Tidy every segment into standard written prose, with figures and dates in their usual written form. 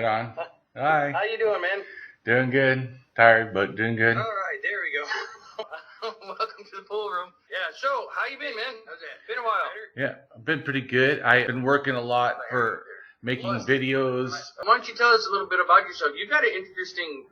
Right on. Hi. How you doing, man? Doing good. Tired, but doing good. All right, there we go. Welcome to the pool room. Yeah, so how you been, man? How's that? Been a while. Yeah, I've been pretty good. I've been working a lot for making videos. Why don't you tell us a little bit about yourself? You've got an interesting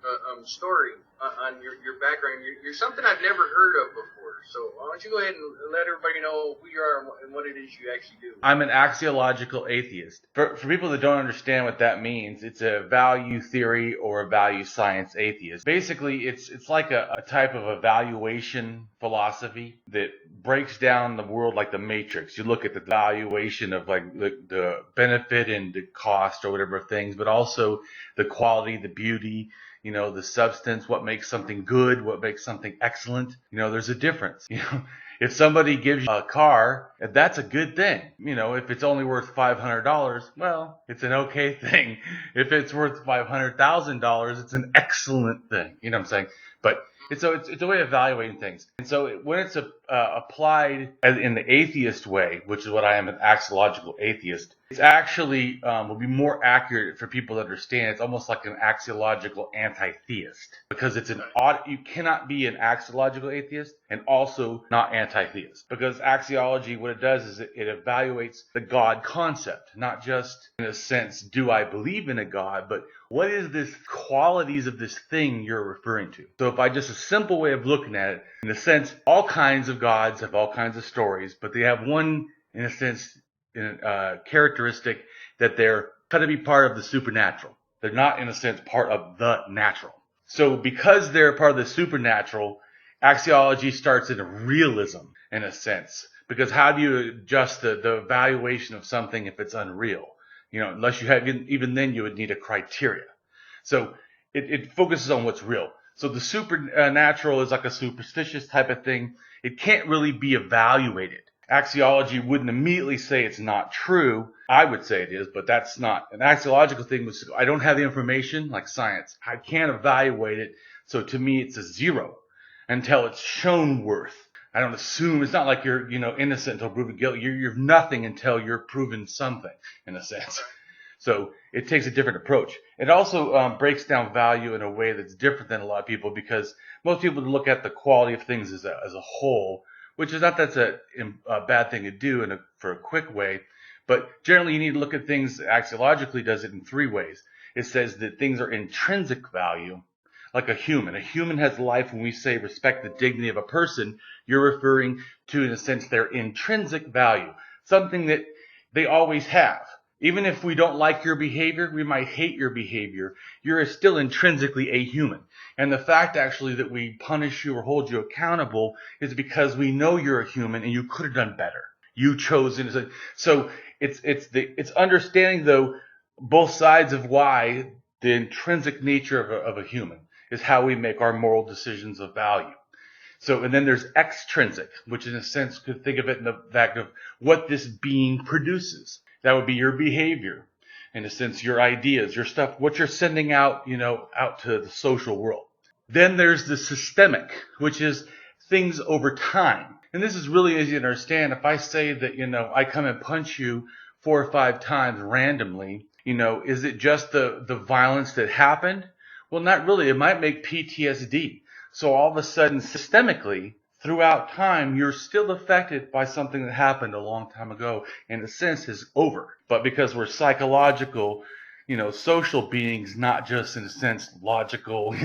story on your background. You're something I've never heard of before. So why don't you go ahead and let everybody know who you are and what it is you actually do. I'm an axiological atheist. For people that don't understand what that means, it's a value theory or a value science atheist. Basically, it's like a type of evaluation philosophy that breaks down the world like the Matrix. You look at the valuation of like the benefit and the cost or whatever of things, but also the quality, the beauty, you know, the substance, what makes something good, what makes something excellent. You know, there's a difference. You know, if somebody gives you a car, that's a good thing. You know, if it's only worth $500, well, it's an okay thing. If it's worth $500,000, it's an excellent thing. You know what I'm saying? But it's a way of evaluating things. And so when it's applied in the atheist way, which is what I am, an axiological atheist, it's actually will be more accurate for people to understand. It's almost like an axiological anti-theist, because it's you cannot be an axiological atheist and also not anti-theist, because axiology, what it does is it evaluates the God concept, not just in a sense, do I believe in a God, but what is this qualities of this thing you're referring to? So if I just a simple way of looking at it, in a sense, all kinds of gods have all kinds of stories, but they have one, in a sense, characteristic that they're kind of be part of the supernatural. They're not, in a sense, part of the natural. So because they're part of the supernatural, axiology starts in a realism, in a sense. Because how do you adjust the evaluation of something if it's unreal? You know, unless you have, even then you would need a criteria. So it focuses on what's real. So the supernatural is like a superstitious type of thing. It can't really be evaluated. Axiology wouldn't immediately say it's not true. I would say it is, but that's not. An axiological thing was, I don't have the information like science. I can't evaluate it. So to me, it's a zero until it's shown worth. I don't assume, it's not like you're, innocent until proven guilty. You're nothing until you're proven something, in a sense. So it takes a different approach. It also breaks down value in a way that's different than a lot of people, because most people look at the quality of things as a whole, which is not that's a bad thing to do for a quick way, but generally you need to look at things. Axiologically does it in three ways. It says that things are intrinsic value, like a human. A human has life. When we say respect the dignity of a person, you're referring to, in a sense, their intrinsic value, something that they always have. Even if we don't like your behavior, we might hate your behavior, you're still intrinsically a human. And the fact actually that we punish you or hold you accountable is because we know you're a human and you could have done better. You chose it. So it's understanding, though, both sides of why the intrinsic nature of a human is how we make our moral decisions of value. So, and then there's extrinsic, which in a sense could think of it in the fact of what this being produces. That would be your behavior, in a sense, your ideas, your stuff, what you're sending out, out to the social world. Then there's the systemic, which is things over time. And this is really easy to understand. If I say that, I come and punch you 4 or 5 times randomly, is it just the violence that happened? Well, not really. It might make PTSD. So all of a sudden, systemically, throughout time, you're still affected by something that happened a long time ago, and in a sense is over. But because we're psychological, social beings, not just in a sense logical,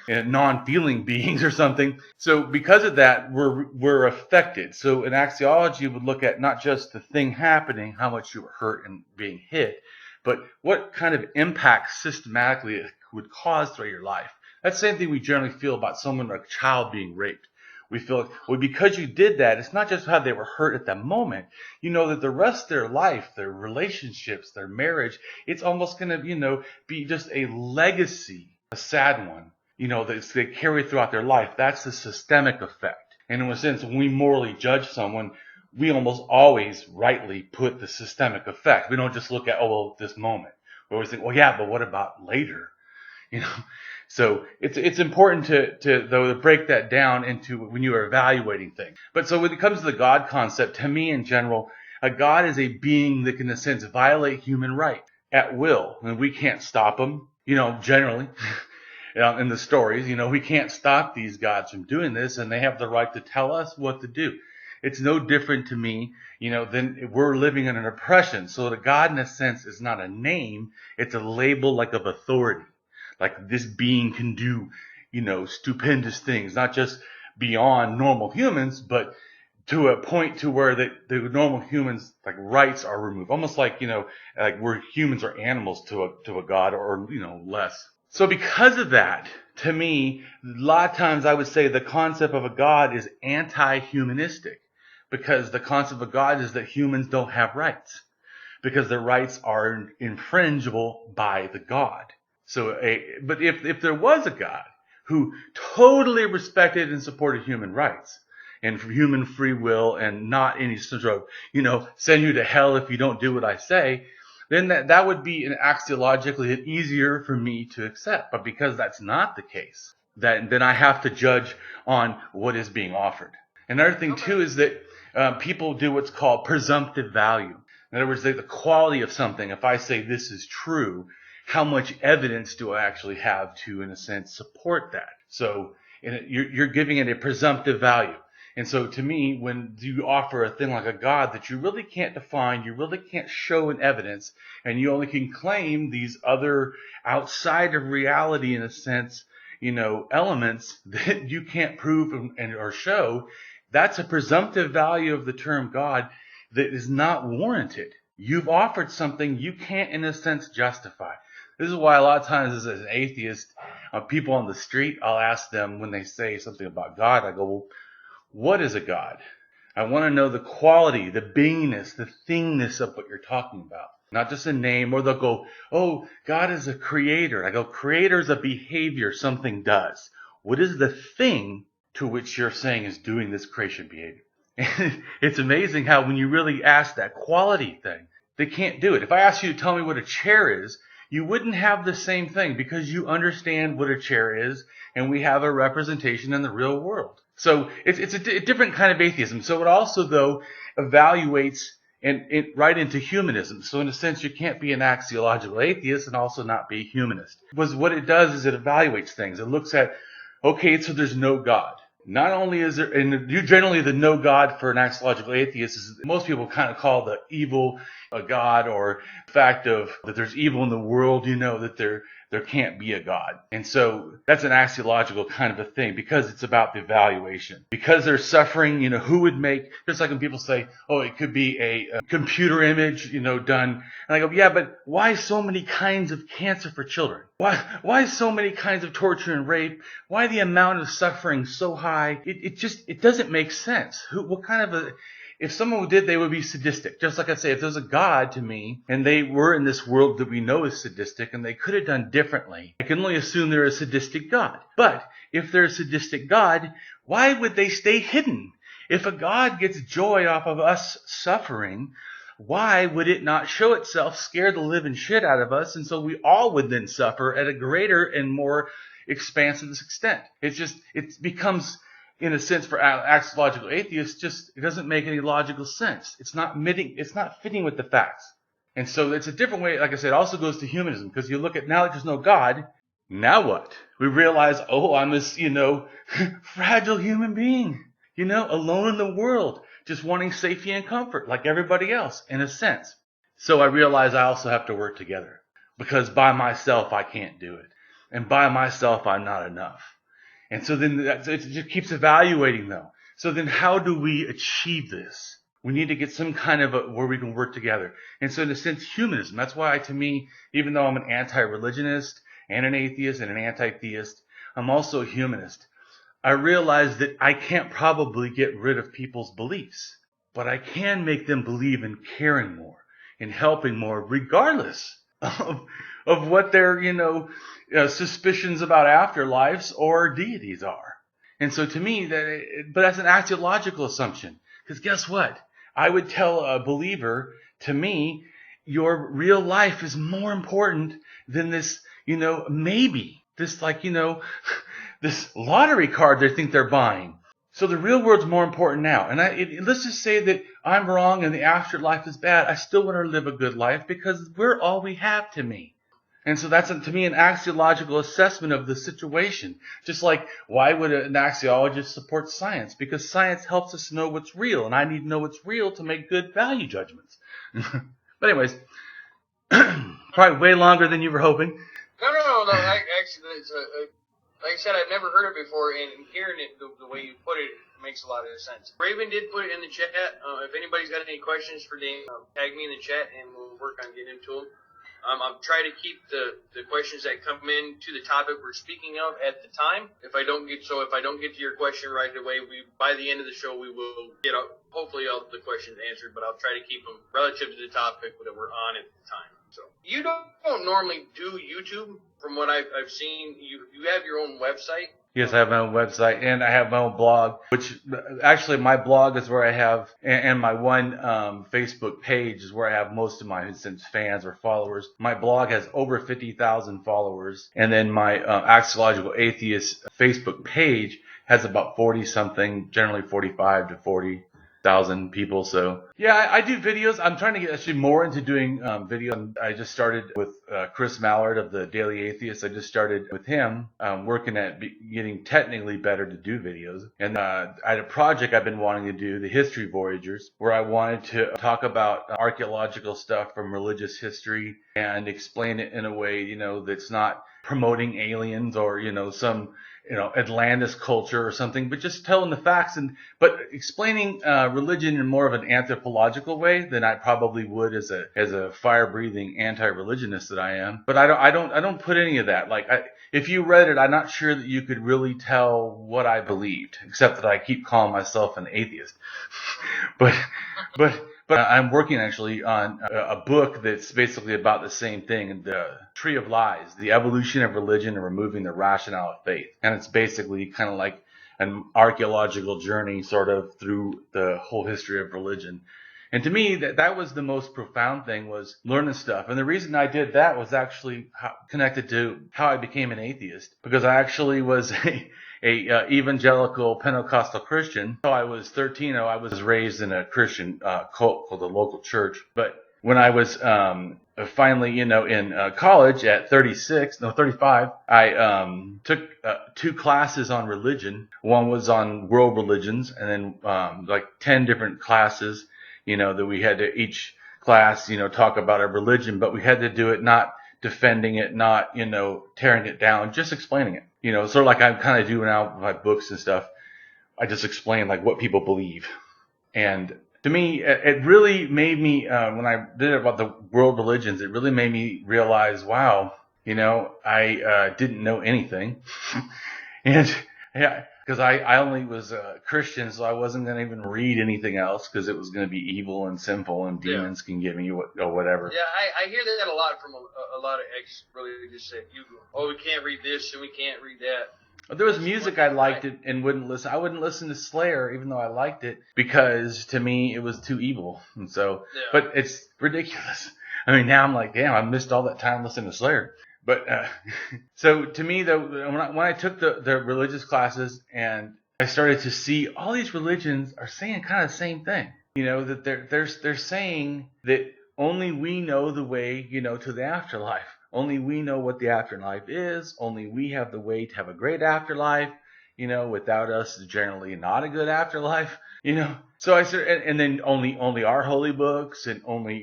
non-feeling beings or something. So because of that, we're affected. So an axiology would look at not just the thing happening, how much you were hurt and being hit, but what kind of impact systematically it would cause throughout your life. That's the same thing we generally feel about someone like a child being raped. We feel, well, because you did that, it's not just how they were hurt at that moment. You know that the rest of their life, their relationships, their marriage, it's almost going to, be just a legacy, a sad one, that they carry throughout their life. That's the systemic effect. And in a sense, when we morally judge someone, we almost always rightly put the systemic effect. We don't just look at, this moment. We always think, well, yeah, but what about later? So it's important to break that down into when you are evaluating things. But so when it comes to the God concept, to me in general, a God is a being that can, in a sense, violate human rights. at will, and we can't stop them, generally. In the stories, we can't stop these gods from doing this, and they have the right to tell us what to do. It's no different to me, than we're living in an oppression. So the God, in a sense, is not a name. It's a label like of authority. Like this being can do, stupendous things, not just beyond normal humans, but to a point to where the normal humans, like, rights are removed. Almost like, like we're humans or animals to a God, or, less. So because of that, to me, a lot of times I would say the concept of a God is anti-humanistic, because the concept of God is that humans don't have rights, because their rights are infringible by the God. So, but if there was a God who totally respected and supported human rights and human free will, and not any sort of, send you to hell if you don't do what I say, then that would be axiologically easier for me to accept. But because that's not the case, then I have to judge on what is being offered. Another thing, too, is that people do what's called presumptive value. In other words, the quality of something. If I say this is true, how much evidence do I actually have to, in a sense, support that? So you're giving it a presumptive value. And so to me, when you offer a thing like a God that you really can't define, you really can't show in evidence, and you only can claim these other outside of reality, in a sense, elements that you can't prove or show, that's a presumptive value of the term God that is not warranted. You've offered something you can't, in a sense, justify. This is why a lot of times as an atheist, people on the street, I'll ask them when they say something about God, I go, well, what is a God? I want to know the quality, the beingness, the thingness of what you're talking about. Not just a name. Or they'll go, oh, God is a creator. I go, creator is a behavior something does. What is the thing to which you're saying is doing this creation behavior? And it's amazing how when you really ask that quality thing, they can't do it. If I ask you to tell me what a chair is, you wouldn't have the same thing, because you understand what a chair is, and we have a representation in the real world. So it's a different kind of atheism. So it also, though, evaluates right into humanism. So in a sense, you can't be an axiological atheist and also not be a humanist. Because what it does is it evaluates things. It looks at, okay, so there's no God. Not only is there, and generally the no God for an axiological atheist is, most people kind of call the evil a God, or the fact of that there's evil in the world, that there can't be a God. And so that's an axiological kind of a thing, because it's about the evaluation. Because there's suffering, who would make, just like when people say, oh, it could be a computer image, done. And I go, yeah, but why so many kinds of cancer for children? Why so many kinds of torture and rape? Why the amount of suffering so high? It doesn't make sense. What kind of if someone did, they would be sadistic. Just like I say, if there's a God to me, and they were in this world that we know is sadistic, and they could have done differently, I can only assume they're a sadistic God. But if they're a sadistic God, why would they stay hidden? If a God gets joy off of us suffering, why would it not show itself, scare the living shit out of us, and so we all would then suffer at a greater and more expansive extent? It becomes, in a sense, for axiological atheists, it doesn't make any logical sense. It's not fitting with the facts. And so it's a different way. Like I said, it also goes to humanism, because you look at, now that there's no God, now what? We realize, oh, I'm this, fragile human being, alone in the world, just wanting safety and comfort like everybody else, in a sense. So I realize I also have to work together, because by myself I can't do it. And by myself I'm not enough. And so then it just keeps evaluating, though. So then how do we achieve this? We need to get some kind of where we can work together. And so in a sense, humanism, that's why to me, even though I'm an anti-religionist and an atheist and an anti-theist, I'm also a humanist. I realize that I can't probably get rid of people's beliefs, but I can make them believe in caring more, in helping more, regardless of what their, suspicions about afterlives or deities are. And so to me, but that's an axiological assumption. Because guess what? I would tell a believer, to me, your real life is more important than this, maybe, this this lottery card they think they're buying. So the real world's more important now. And let's just say that I'm wrong and the afterlife is bad. I still want to live a good life because we're all we have to me. And so that's, to me, an axiological assessment of the situation. Just like, why would an axiologist support science? Because science helps us know what's real, and I need to know what's real to make good value judgments. But anyways, probably way longer than you were hoping. No. Actually, it's like I said, I've never heard it before, and hearing it the way you put it makes a lot of sense. Raven did put it in the chat. If anybody's got any questions for Dane, tag me in the chat, and we'll work on getting to them. I'm trying to keep the questions that come in to the topic we're speaking of at the time. If I don't get to your question right away, by the end of the show we will get hopefully all the questions answered. But I'll try to keep them relative to the topic that we're on at the time. So you don't normally do YouTube, from what I've seen. You have your own website. Yes, I have my own website, and I have my own blog, which actually my blog is where I have, and my one Facebook page is where I have most of my fans or followers. My blog has over 50,000 followers, and then my Axiological Atheist Facebook page has about 40-something, generally 45 to 40,000 people. So yeah, I do videos. I'm trying to get actually more into doing videos. I just started with Chris Mallard of the Daily Atheist. I just started with him working at getting technically better to do videos. And I had a project I've been wanting to do, the History Voyagers, where I wanted to talk about archaeological stuff from religious history and explain it in a way, that's not promoting aliens or, some Atlantis culture or something, but just telling the facts but explaining religion in more of an anthropological way than I probably would as a fire-breathing anti-religionist that I am. But I don't put any of that. Like, if you read it, I'm not sure that you could really tell what I believed, except that I keep calling myself an atheist. But I'm working actually on a book that's basically about the same thing, the Tree of Lies, the evolution of religion and removing the rationale of faith. And it's basically kind of like an archaeological journey sort of through the whole history of religion. And to me, that was the most profound thing, was learning stuff. And the reason I did that was actually connected to how I became an atheist, because I actually was a evangelical Pentecostal Christian. So I was 13. I was raised in a Christian cult called the local church. But when I was finally, in college at 35, I took 2 classes on religion. One was on world religions, and then like 10 different classes, that we had to each class, talk about our religion, but we had to do it not defending it, not, tearing it down, just explaining it. Sort of like I kind of do now with my books and stuff. I just explain like what people believe. And to me, it really made me, when I did it about the world religions, it really made me realize, wow, I didn't know anything. And yeah, because I only was a Christian, so I wasn't going to even read anything else, because it was going to be evil and sinful and demons can get me or whatever. Yeah, I hear that a lot from a lot of ex-religious that we can't read this and we can't read that. There was music I liked it and wouldn't listen. I wouldn't listen to Slayer, even though I liked it, because to me it was too evil. And so, but it's ridiculous. I mean, now I'm like, damn, I missed all that time listening to Slayer. But so to me, though, when I took the religious classes and I started to see all these religions are saying kind of the same thing, that they're saying that only we know the way, to the afterlife. Only we know what the afterlife is. Only we have the way to have a great afterlife. Without us, it's generally not a good afterlife. So I started, and then only our holy books, and only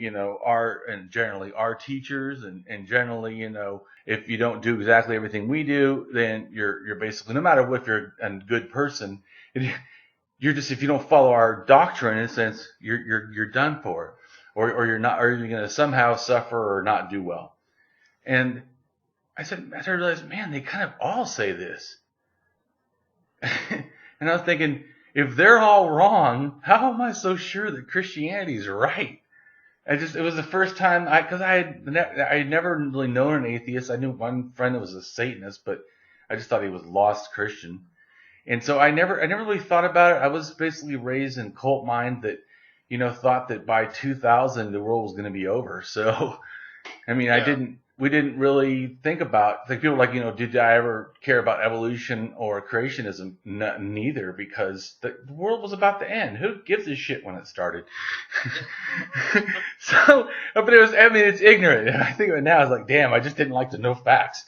generally our teachers, and generally if you don't do exactly everything we do, then you're basically, no matter if you're a good person, you're just, if you don't follow our doctrine, in a sense, you're done for, or you're not, or you're going to somehow suffer or not do well. And I realized, man, they kind of all say this. And I was thinking, if they're all wrong, how am I so sure that Christianity's right? It was the first time, because I had never really known an atheist. I knew one friend that was a Satanist, but I just thought he was lost Christian. And so I never really thought about it. I was basically raised in cult mind that, thought that by 2000 the world was going to be over. So, I mean, yeah. we didn't really think about, like people like, did I ever care about evolution or creationism? Neither, because the world was about to end. Who gives a shit when it started? So, but it's ignorant. And I think of it now, it's like, damn, I just didn't like to know facts.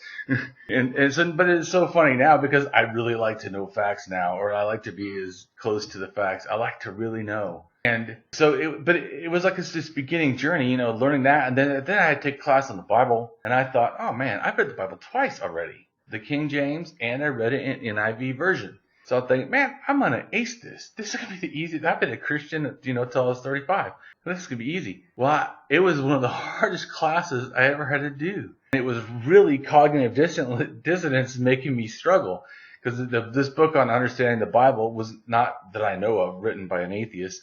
and so, but it's so funny now because I really like to know facts now, or I like to be as close to the facts. I like to really know. And so, it was like this beginning journey, learning that. And then I had to take a class on the Bible. And I thought, oh man, I've read the Bible twice already. The King James, and I read it in NIV version. So I think, man, I'm going to ace this. This is going to be the easiest. I've been a Christian, till I was 35. This is going to be easy. Well, it was one of the hardest classes I ever had to do. It was really cognitive dissonance making me struggle. Because this book on understanding the Bible was not, that I know of, written by an atheist.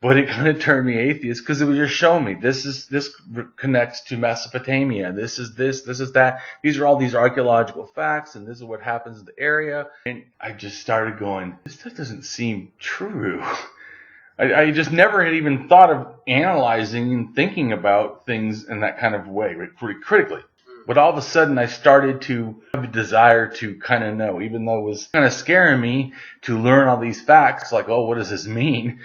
But it kind of turned me atheist because it was just showing me this connects to Mesopotamia. This is that. These are all these archaeological facts, and this is what happens in the area. And I just started going, this stuff doesn't seem true. I just never had even thought of analyzing and thinking about things in that kind of way, pretty critically. But all of a sudden, I started to have a desire to kind of know, even though it was kind of scaring me to learn all these facts, like, oh, what does this mean?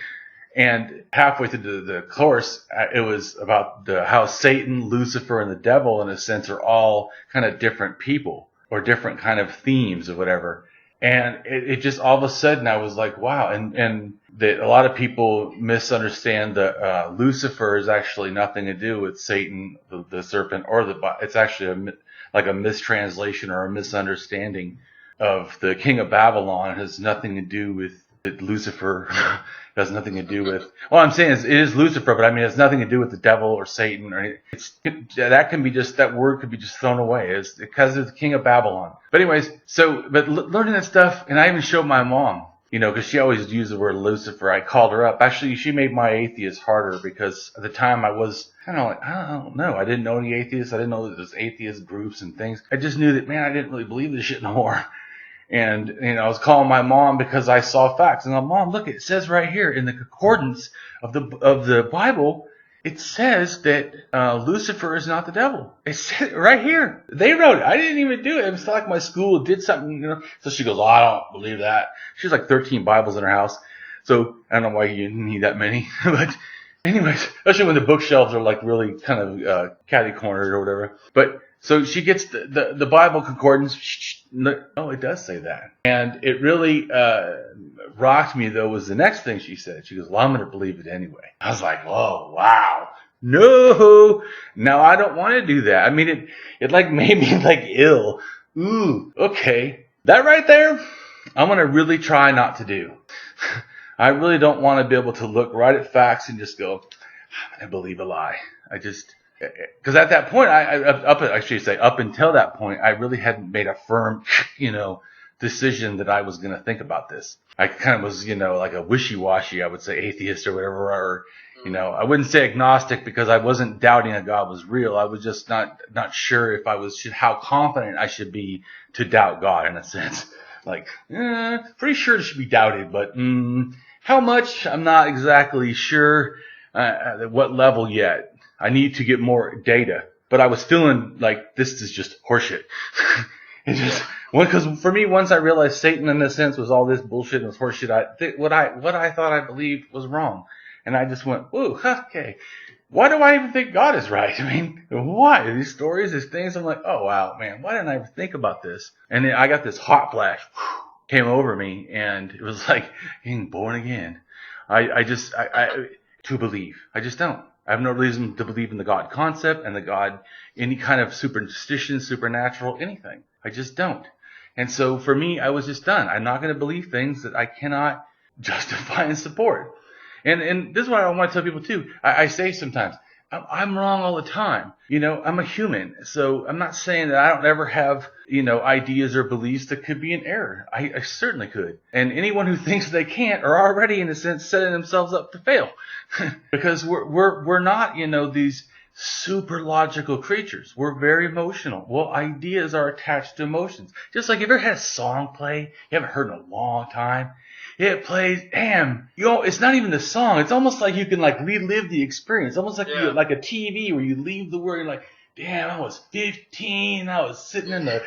And halfway through the course, it was about how Satan, Lucifer, and the devil, in a sense, are all kind of different people or different kind of themes or whatever. And it just all of a sudden I was like, wow. And that a lot of people misunderstand that Lucifer is actually nothing to do with Satan, the serpent, or it's actually like a mistranslation or a misunderstanding of the king of Babylon. It has nothing to do with Lucifer. It has nothing to do with, well, I'm saying it is Lucifer, but I mean, it has nothing to do with the devil or Satan or anything. That word could be just thrown away. It's because it's the king of Babylon. But anyways, but learning that stuff, and I even showed my mom, because she always used the word Lucifer. I called her up. Actually, she made my atheist harder because at the time I was kind of like, I don't know. I didn't know any atheists. I didn't know that there's atheist groups and things. I just knew that, man, I didn't really believe this shit no more. And, I was calling my mom because I saw facts. And I'm, Mom, look, it says right here in the concordance of the Bible, it says that Lucifer is not the devil. It said right here. They wrote it. I didn't even do it. It was like my school did something, So she goes, oh, I don't believe that. She has like 13 Bibles in her house. So I don't know why you need that many. But anyways, especially when the bookshelves are like really kind of catty-cornered or whatever. But so she gets the Bible concordance. No, it does say that. And it really rocked me, though, was the next thing she said. She goes, well, I'm going to believe it anyway. I was like, oh, wow. No. Now, I don't want to do that. I mean, it like made me like ill. Ooh, okay. That right there, I'm going to really try not to do. I really don't want to be able to look right at facts and just go, I'm going to believe a lie. Because at that point, up until that point, I really hadn't made a firm, decision that I was going to think about this. I kind of was, like a wishy-washy, I would say, atheist or whatever, or, I wouldn't say agnostic because I wasn't doubting that God was real. I was just not sure if how confident I should be to doubt God in a sense. Like, pretty sure it should be doubted, but how much? I'm not exactly sure at what level yet. I need to get more data, but I was feeling like this is just horseshit. Because for me, once I realized Satan, in a sense, was all this bullshit and was horseshit, what I thought I believed was wrong, and I just went, ooh, okay. Why do I even think God is right? I mean, why these stories, these things? I'm like, oh wow, man, why didn't I ever think about this? And then I got this hot flash came over me, and it was like being born again. To believe, I just don't. I have no reason to believe in the God concept and the God, any kind of superstition, supernatural, anything. I just don't. And so for me, I was just done. I'm not going to believe things that I cannot justify and support. And this is what I want to tell people too. I say sometimes, I'm wrong all the time. I'm a human. So I'm not saying that I don't ever have, ideas or beliefs that could be in error. I certainly could. And anyone who thinks they can't are already, in a sense, setting themselves up to fail. Because we're not, these super logical creatures. We're very emotional. Well, ideas are attached to emotions. Just like, you ever had a song play you haven't heard in a long time? It plays, damn, it's not even the song. It's almost like you can like relive the experience. Almost like like a TV where you leave the word and like, damn, I was 15, I was sitting in the,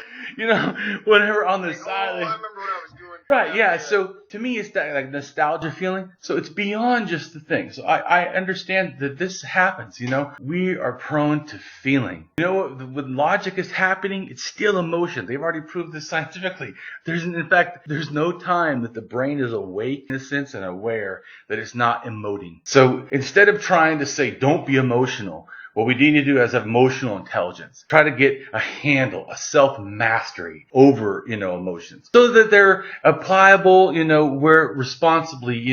whatever on the side. I remember what I was doing. Right, yeah. So to me, it's that like nostalgia feeling. So it's beyond just the thing. So I understand that this happens. We are prone to feeling. When logic is happening, it's still emotion. They've already proved this scientifically. There's no time that the brain is awake in a sense and aware that it's not emoting. So instead of trying to say don't be emotional, what we need to do is have emotional intelligence. Try to get a handle, a self-mastery over, emotions. So that they're applicable, we're responsibly,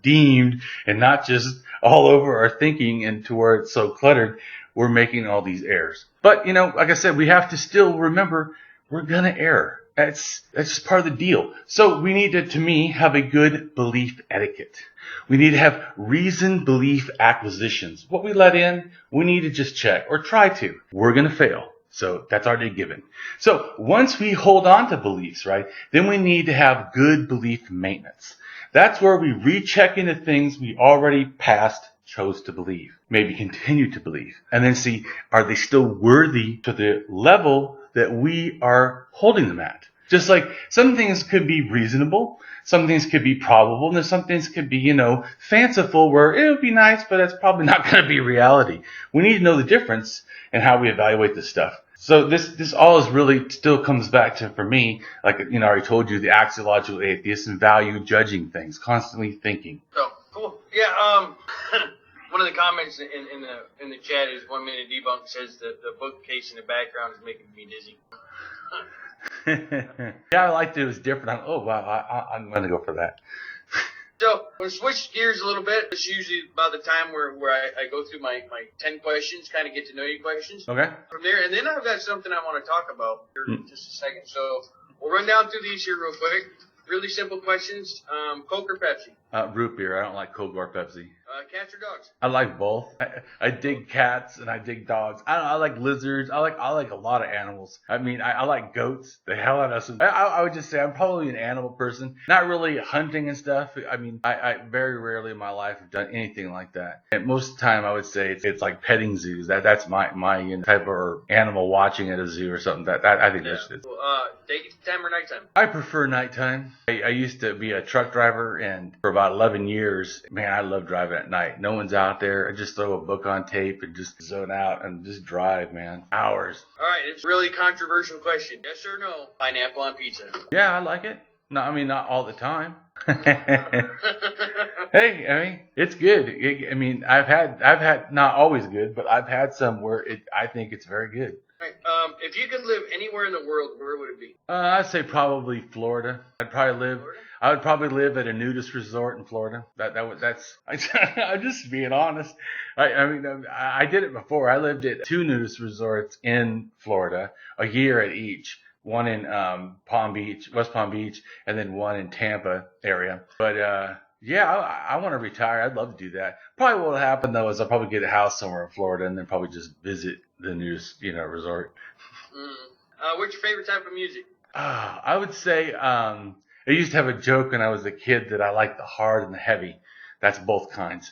deemed and not just all over our thinking and to where it's so cluttered, we're making all these errors. But, like I said, we have to still remember we're going to err. That's just part of the deal. So we need to me, have a good belief etiquette. We need to have reasoned belief acquisitions. What we let in, we need to just check or try to. We're going to fail. So that's already given. So once we hold on to beliefs, right, then we need to have good belief maintenance. That's where we recheck into things we already chose to believe, maybe continue to believe, and then see, are they still worthy to the level that we are holding them at? Just like some things could be reasonable, some things could be probable, and some things could be, fanciful where it would be nice, but it's probably not going to be reality. We need to know the difference in how we evaluate this stuff. So this all is really still comes back to, for me, like, I already told you, the axiological atheist and value judging things, constantly thinking. Oh, cool. Yeah, one of the comments in the chat is 1 Minute Debunk says that the bookcase in the background is making me dizzy. Yeah, I liked it. It was different. I'm going to go for that. So, I'm going to switch gears a little bit. It's usually about the time where I go through my 10 questions, kind of get to know you questions. Okay. From there, and then I've got something I want to talk about here in just a second. So, we'll run down through these here real quick. Really simple questions. Coke or Pepsi? Root beer. I don't like Coke or Pepsi. Cats or dogs? I like both. I dig cats and I dig dogs. I like lizards. I like a lot of animals. I mean, I like goats. The hell out of us. I would just say I'm probably an animal person. Not really hunting and stuff. I mean, I very rarely in my life have done anything like that. And most of the time, I would say it's like petting zoos. That's my type of animal watching at a zoo or something. That I think that's it. Daytime or nighttime? I prefer nighttime. I used to be a truck driver, and for about 11 years, man, I love driving at night. No one's out there. I just throw a book on tape and just zone out and just drive, man. Hours. All right, it's a really controversial question. Yes or no? Pineapple on pizza? Yeah, I like it. No, I mean, not all the time. Hey, I mean, it's good. I've had not always good, but I've had some where I think it's very good. Right. If you could live anywhere in the world, where would it be? I'd say probably Florida. Florida? I would probably live at a nudist resort in Florida. I'm just being honest. I did it before. I lived at 2 nudist resorts in Florida, a year at each. One in West Palm Beach, and then one in Tampa area. But yeah, I want to retire. I'd love to do that. Probably what will happen though is I'll probably get a house somewhere in Florida and then probably just visit the nudist resort. What's your favorite type of music? I would say I used to have a joke when I was a kid that I like the hard and the heavy. That's both kinds.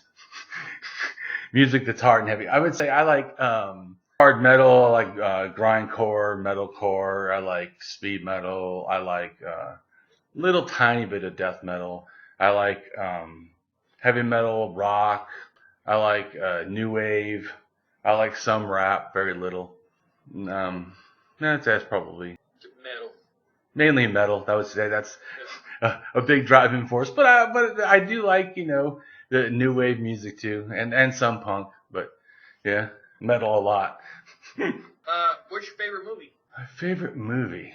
Music that's hard and heavy. I would say I like hard metal. I like grindcore, metalcore. I like speed metal. I like little tiny bit of death metal. I like heavy metal, rock. I like new wave. I like some rap, very little. That's probably metal. Mainly metal. I would say that's a big driving force. But I do like the new wave music too, and some punk. But yeah, metal a lot. What's your favorite movie? My favorite movie.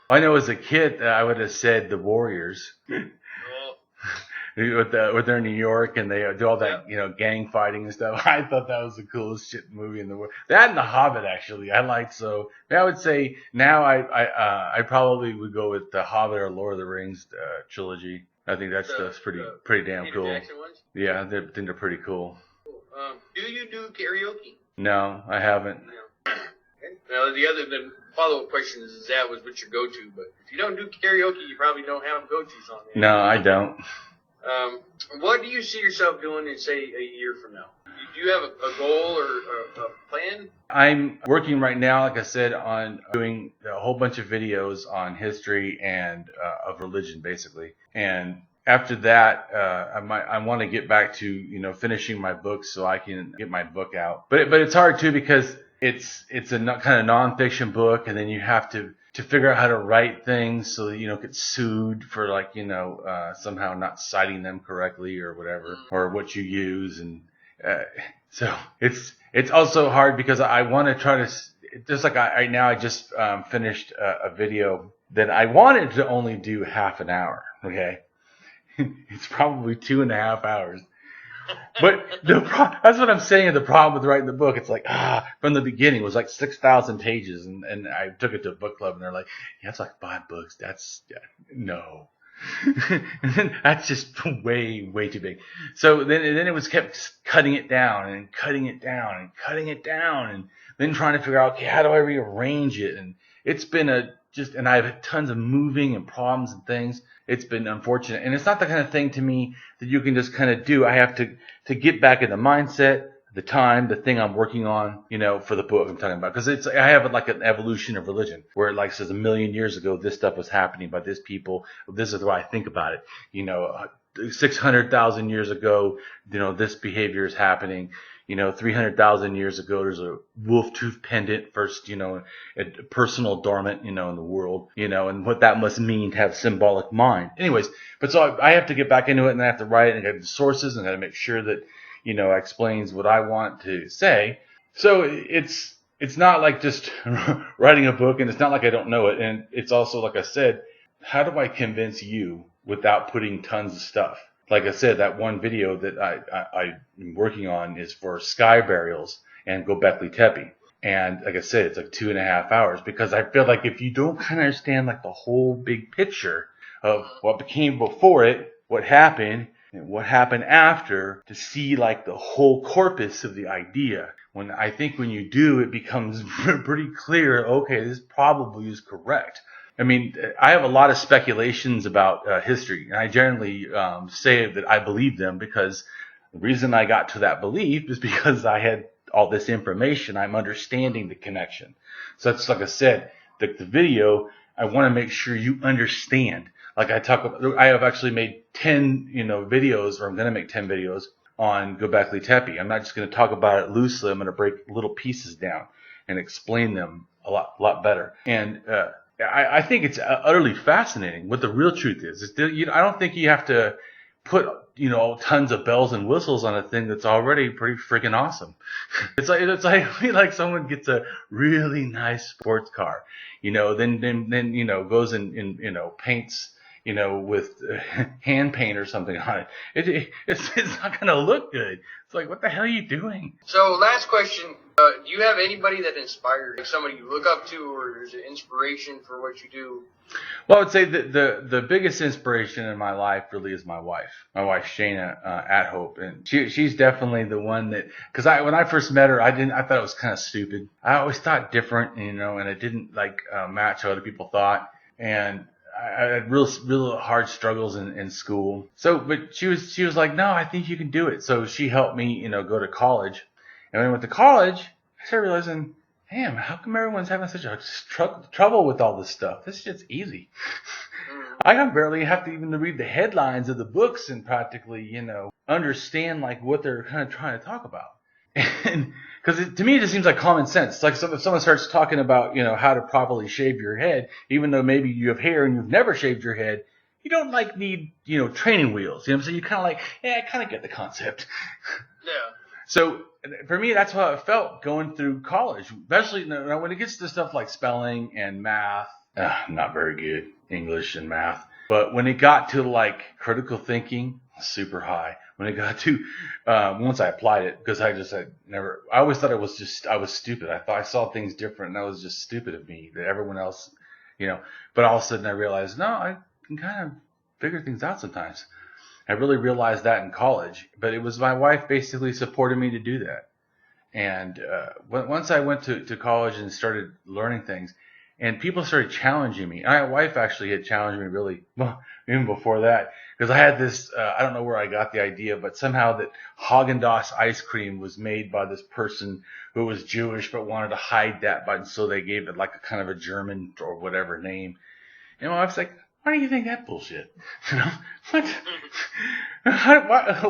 I know as a kid I would have said The Warriors. With they're in New York and they do all that gang fighting and stuff. I thought that was the coolest shit movie in the world. That and The Hobbit actually I liked. So I would say now I probably would go with The Hobbit or Lord of the Rings trilogy. I think that's pretty damn cool. Jackson ones? Yeah, I think they're pretty cool. Do you do karaoke? No, I haven't. No. Okay. Now the follow-up question is that was what's your go-to, but if you don't do karaoke, you probably don't have a go-to song. No, I don't. What do you see yourself doing in, say, a year from now? do you have a goal or a plan? I'm working right now, like I said, on doing a whole bunch of videos on history and of religion, basically. And after that, I want to get back to finishing my book so I can get my book out. But it's hard too because it's a kind of nonfiction book, and then you have to figure out how to write things so that you don't get sued for somehow not citing them correctly or whatever, or what you use. And so it's also hard because I want to try to, just like right now I just finished a video that I wanted to only do half an hour. Okay. It's probably 2.5 hours. But that's what I'm saying. The problem with writing the book, it's like, from the beginning, it was like 6,000 pages. And I took it to a book club, and they're like, yeah, it's like 5 books. No. And then that's just way, way too big. So then it was kept cutting it down and cutting it down and cutting it down. And then trying to figure out, okay, how do I rearrange it? And it's been and I have tons of moving and problems and things. It's been unfortunate. And it's not the kind of thing to me that you can just kind of do. I have to get back in the mindset, the time, the thing I'm working on, for the book I'm talking about. Because I have like an evolution of religion where it like says 1 million years ago, this stuff was happening by this people. This is the way I think about it. 600,000 years ago, this behavior is happening. 300,000 years ago, there's a wolf tooth pendant first, a personal adornment, in the world, and what that must mean to have symbolic mind. Anyways, but so I have to get back into it, and I have to write it, and I get the sources, and I got to make sure that, explains what I want to say. So it's not like just writing a book, and it's not like I don't know it. And it's also, like I said, how do I convince you without putting tons of stuff? Like I said, that one video that I'm working on is for sky burials and Göbekli Tepe. And like I said, it's like 2.5 hours because I feel like if you don't kind of understand like the whole big picture of what came before it, what happened, and what happened after, to see like the whole corpus of the idea. When you do, it becomes pretty clear, okay, this probably is correct. I mean, I have a lot of speculations about history, and I generally say that I believe them because the reason I got to that belief is because I had all this information. I'm understanding the connection. So that's, like I said, the video, I want to make sure you understand. Like I have actually made 10, videos, or I'm going to make 10 videos on Göbekli Tepe. I'm not just going to talk about it loosely. I'm going to break little pieces down and explain them a lot better. And I think it's utterly fascinating what the real truth is. I don't think you have to put, tons of bells and whistles on a thing that's already pretty freaking awesome. It's like someone gets a really nice sports car, then goes and paints, with hand paint or something on it. It's not going to look good. It's like, what the hell are you doing? So last question. Do you have anybody that inspired, like somebody you look up to, or there's an inspiration for what you do? Well, I would say that the biggest inspiration in my life really is my wife. My wife, Shayna, AtHope. And she's definitely the one that, because when I first met her, I thought it was kind of stupid. I always thought different, and it didn't match what other people thut. And I had real hard struggles in school. So, but she was like, no, I think you can do it. So she helped me, go to college. And when I went to college, I started realizing, damn, how come everyone's having such a trouble with all this stuff? This shit's easy. I can barely have to even read the headlines of the books and practically, understand what they're kind of trying to talk about. And because to me, it just seems like common sense. It's like if someone starts talking about, how to properly shave your head, even though maybe you have hair and you've never shaved your head, you don't need, training wheels. You know what I'm saying? You kind of I kind of get the concept. Yeah. So for me, that's how it felt going through college, especially when it gets to stuff like spelling and math. Not very good, English and math. But when it got to critical thinking, super high. When it got to, once I applied it, because I always thought I was stupid. I thought I saw things different, and that was just stupid of me, that everyone else, but all of a sudden I realized, no, I can kind of figure things out sometimes. I really realized that in college, but it was my wife basically supported me to do that. And once I went to college and started learning things, and people started challenging me. My wife actually had challenged me really. Well, even before that, because I had this, I don't know where I got the idea, but somehow that Haagen-Dazs ice cream was made by this person who was Jewish but wanted to hide that, but so they gave it like a kind of a German or whatever name. And my wife's like, why do you think that bullshit? You know,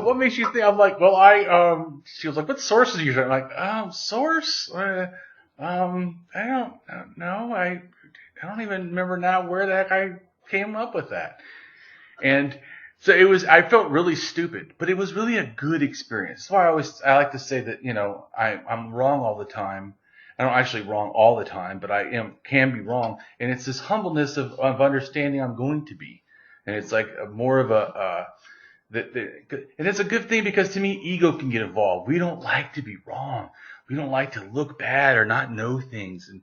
what makes you think? I'm like, well, she was like, what sources are you using? I'm like, source? I don't know. I don't even remember now where the heck I came up with that. And so I felt really stupid, but it was really a good experience. That's why I like to say that, I'm wrong all the time. I don't actually wrong all the time, but I can be wrong. And it's this humbleness of understanding I'm going to be. And it's like more of and it's a good thing because to me, ego can get involved. We don't like to be wrong. We don't like to look bad or not know things. And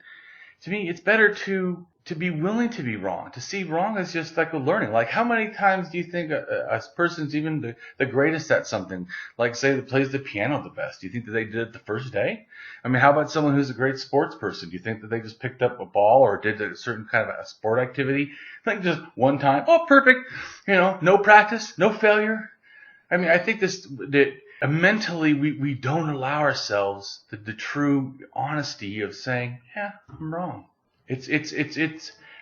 to me, it's better to be willing to be wrong, to see wrong as just like a learning. Like, how many times do you think a person's even the greatest at something? Like, say, that plays the piano the best. Do you think that they did it the first day? I mean, how about someone who's a great sports person? Do you think that they just picked up a ball or did a certain kind of a sport activity? Like, just one time, oh, perfect, no practice, no failure. I mean, I think that mentally we don't allow ourselves the true honesty of saying, yeah, I'm wrong. It's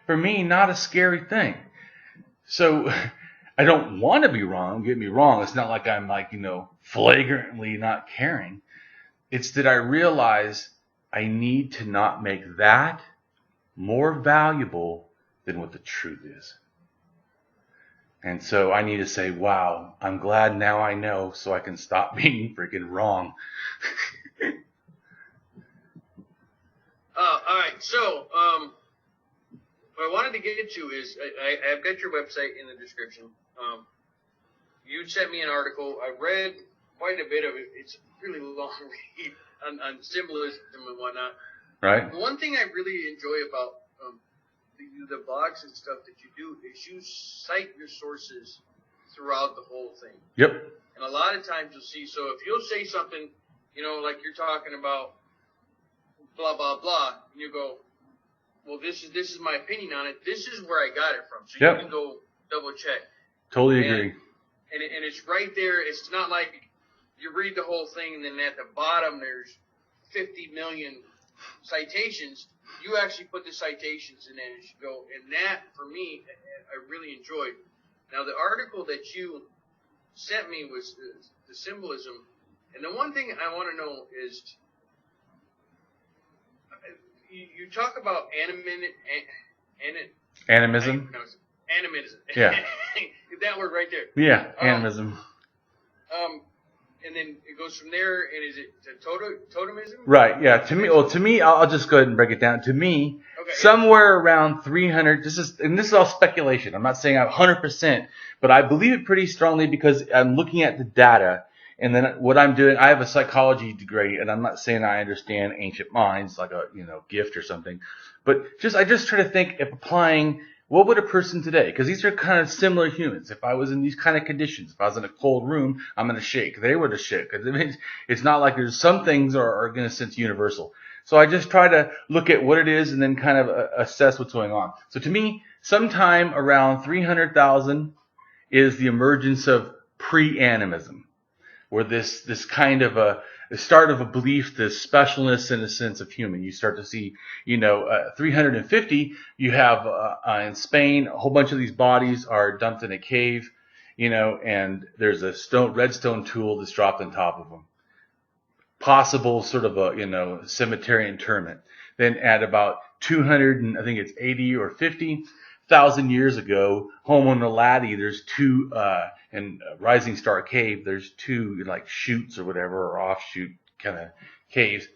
for me not a scary thing. So I don't want to be wrong. Don't get me wrong. It's not like I'm like, flagrantly not caring. It's that I realize I need to not make that more valuable than what the truth is. And so I need to say, wow, I'm glad now I know so I can stop being freaking wrong. All right, so what I wanted to get to is I've got your website in the description. You sent me an article. I read quite a bit of it. It's a really long read on symbolism and whatnot. Right. One thing I really enjoy about the blogs and stuff that you do is you cite your sources throughout the whole thing. Yep. And a lot of times you'll see, so if you'll say something, like you're talking about blah, blah, blah, and you go, well, this is my opinion on it. This is where I got it from. So yep. You can go double check. Totally agree. And it's right there. It's not like you read the whole thing and then at the bottom there's 50 million citations. You actually put the citations in there as you go. And that, for me, I really enjoyed. Now, the article that you sent me was the symbolism. And the one thing I want to know is, you talk about animism. Animism. Yeah. That word right there. Yeah, animism. And then it goes from there, and is it totemism? Right, yeah. To me, I'll just go ahead and break it down. To me, somewhere around 300, this is all speculation. I'm not saying I'm 100%, but I believe it pretty strongly because I'm looking at the data. And then what I'm doing, I have a psychology degree, and I'm not saying I understand ancient minds like a gift or something, but I just try to think of applying what would a person today, because these are kind of similar humans. If I was in these kind of conditions, if I was in a cold room, I'm going to shake. They were to shake. Because it's not like there's some things are in a sense universal. So I just try to look at what it is and then kind of assess what's going on. So to me, sometime around 300,000 is the emergence of pre-animism, where this kind of the start of a belief, this specialness in a sense of human. You start to see, 350, you have in Spain, a whole bunch of these bodies are dumped in a cave, and there's a redstone tool that's dropped on top of them. Possible sort of a, cemetery interment. Then at about 200, and I think it's 80 or 50,000 years ago, Homo naledi, there's two, in Rising Star Cave, there's two like chutes or whatever, or offshoot kind of caves,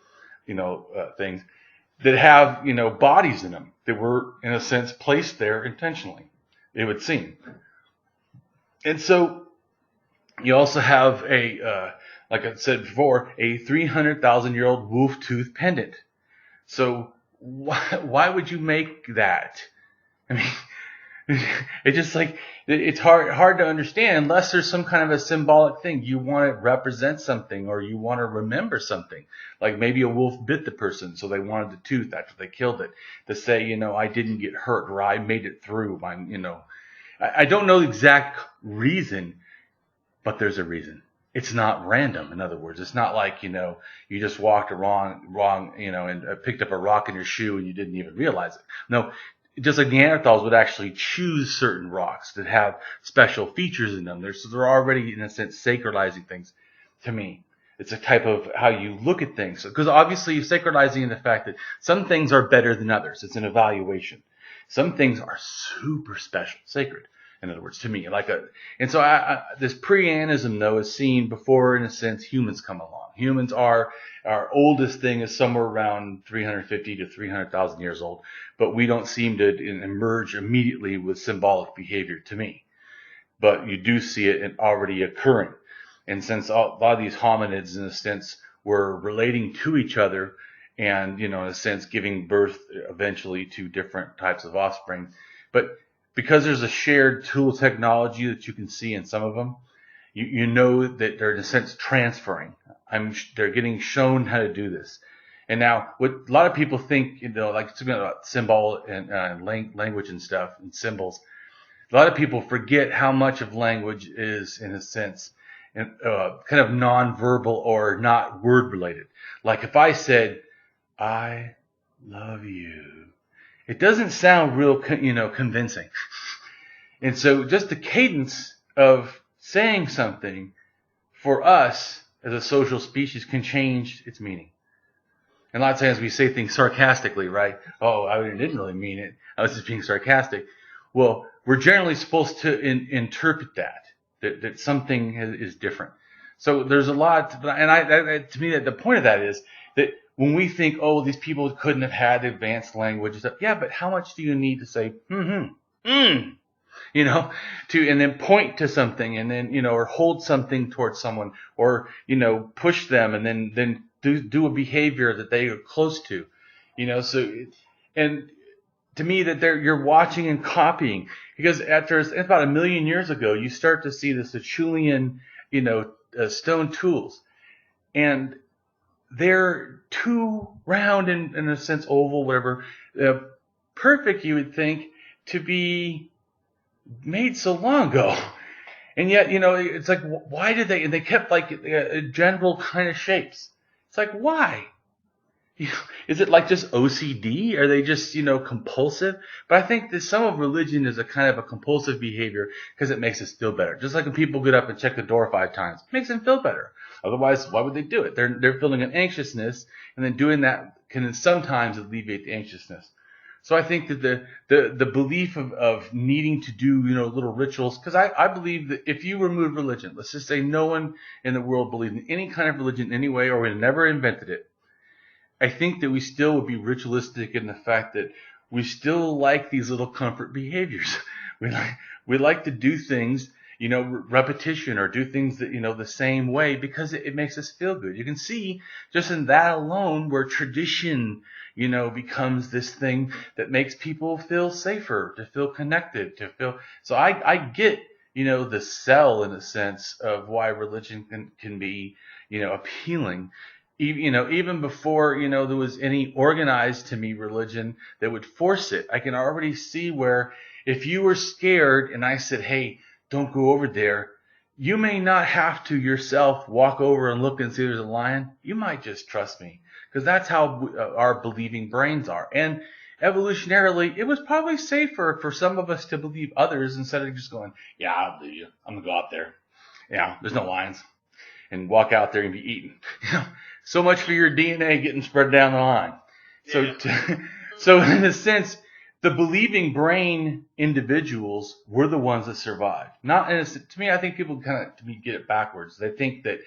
things that have, bodies in them that were in a sense placed there intentionally, it would seem. And so you also have like I said before, a 300,000-year-old wolf tooth pendant. So why would you make that? I mean, it's just like, it's hard to understand unless there's some kind of a symbolic thing. You want to represent something, or you want to remember something. Like maybe a wolf bit the person, so they wanted the tooth after they killed it to say, I didn't get hurt, or I made it through. I don't know the exact reason, but there's a reason. It's not random. In other words, it's not like, you just walked wrong, and picked up a rock in your shoe and you didn't even realize it. No, just like Neanderthals would actually choose certain rocks that have special features in them. So they're already, in a sense, sacralizing things to me. It's a type of how you look at things. Because obviously you're sacralizing in the fact that some things are better than others. It's an evaluation. Some things are super special, sacred, in other words, to me. And so this pre-anism, though, is seen before, in a sense, humans come along. Humans are, our oldest thing is somewhere around 350 to 300,000 years old, but we don't seem to emerge immediately with symbolic behavior to me. But you do see it already occurring. And since a lot of these hominids, in a sense, were relating to each other and, in a sense, giving birth eventually to different types of offspring. But because there's a shared tool technology that you can see in some of them, you know that they're, in a sense, transferring. They're getting shown how to do this. And now, what a lot of people think, like talking about symbol and language and stuff and symbols, a lot of people forget how much of language is, in a sense, kind of non-verbal or not word-related. Like if I said, I love you, it doesn't sound real, convincing. And so just the cadence of saying something for us as a social species can change its meaning. And a lot of times we say things sarcastically, right? Oh, I didn't really mean it. I was just being sarcastic. Well, we're generally supposed to interpret that something is different. So there's a lot, and to me, the point of that is that when we think, oh, these people couldn't have had advanced language and stuff, yeah, but how much do you need to say, and then point to something, and then, or hold something towards someone, or, push them, and then do a behavior that they are close to, so, and to me that you're watching and copying, because it's about 1 million years ago, you start to see the Acheulean, stone tools, and they're too round and, in a sense, oval, whatever, perfect, you would think, to be made so long ago. And yet, it's like, why did they kept like general kind of shapes. It's like, why? Is it like just OCD? Are they just, compulsive? But I think that some of religion is a kind of a compulsive behavior because it makes us feel better. Just like when people get up and check the door 5 times, it makes them feel better. Otherwise, why would they do it? They're feeling an anxiousness, and then doing that can sometimes alleviate the anxiousness. So I think that the belief of needing to do, little rituals, because I believe that if you remove religion, let's just say no one in the world believed in any kind of religion in any way, or we never invented it, I think that we still would be ritualistic in the fact that we still like these little comfort behaviors. We like to do things, repetition, or do things that, the same way, because it makes us feel good. You can see just in that alone where tradition, becomes this thing that makes people feel safer, to feel connected, to feel. So I get, the sell in a sense of why religion can be, appealing. Even before, there was any organized, to me, religion that would force it. I can already see where if you were scared and I said, hey, don't go over there, you may not have to yourself walk over and look and see there's a lion. You might just trust me, because that's how our believing brains are. And evolutionarily, it was probably safer for some of us to believe others instead of just going, yeah, I'll believe you. I'm going to go out there. Yeah, there's no lions. And walk out there and be eaten. So much for your DNA getting spread down the line. Yeah. So in a sense, the believing brain individuals were the ones that survived. To me, I think people kind of get it backwards. They think that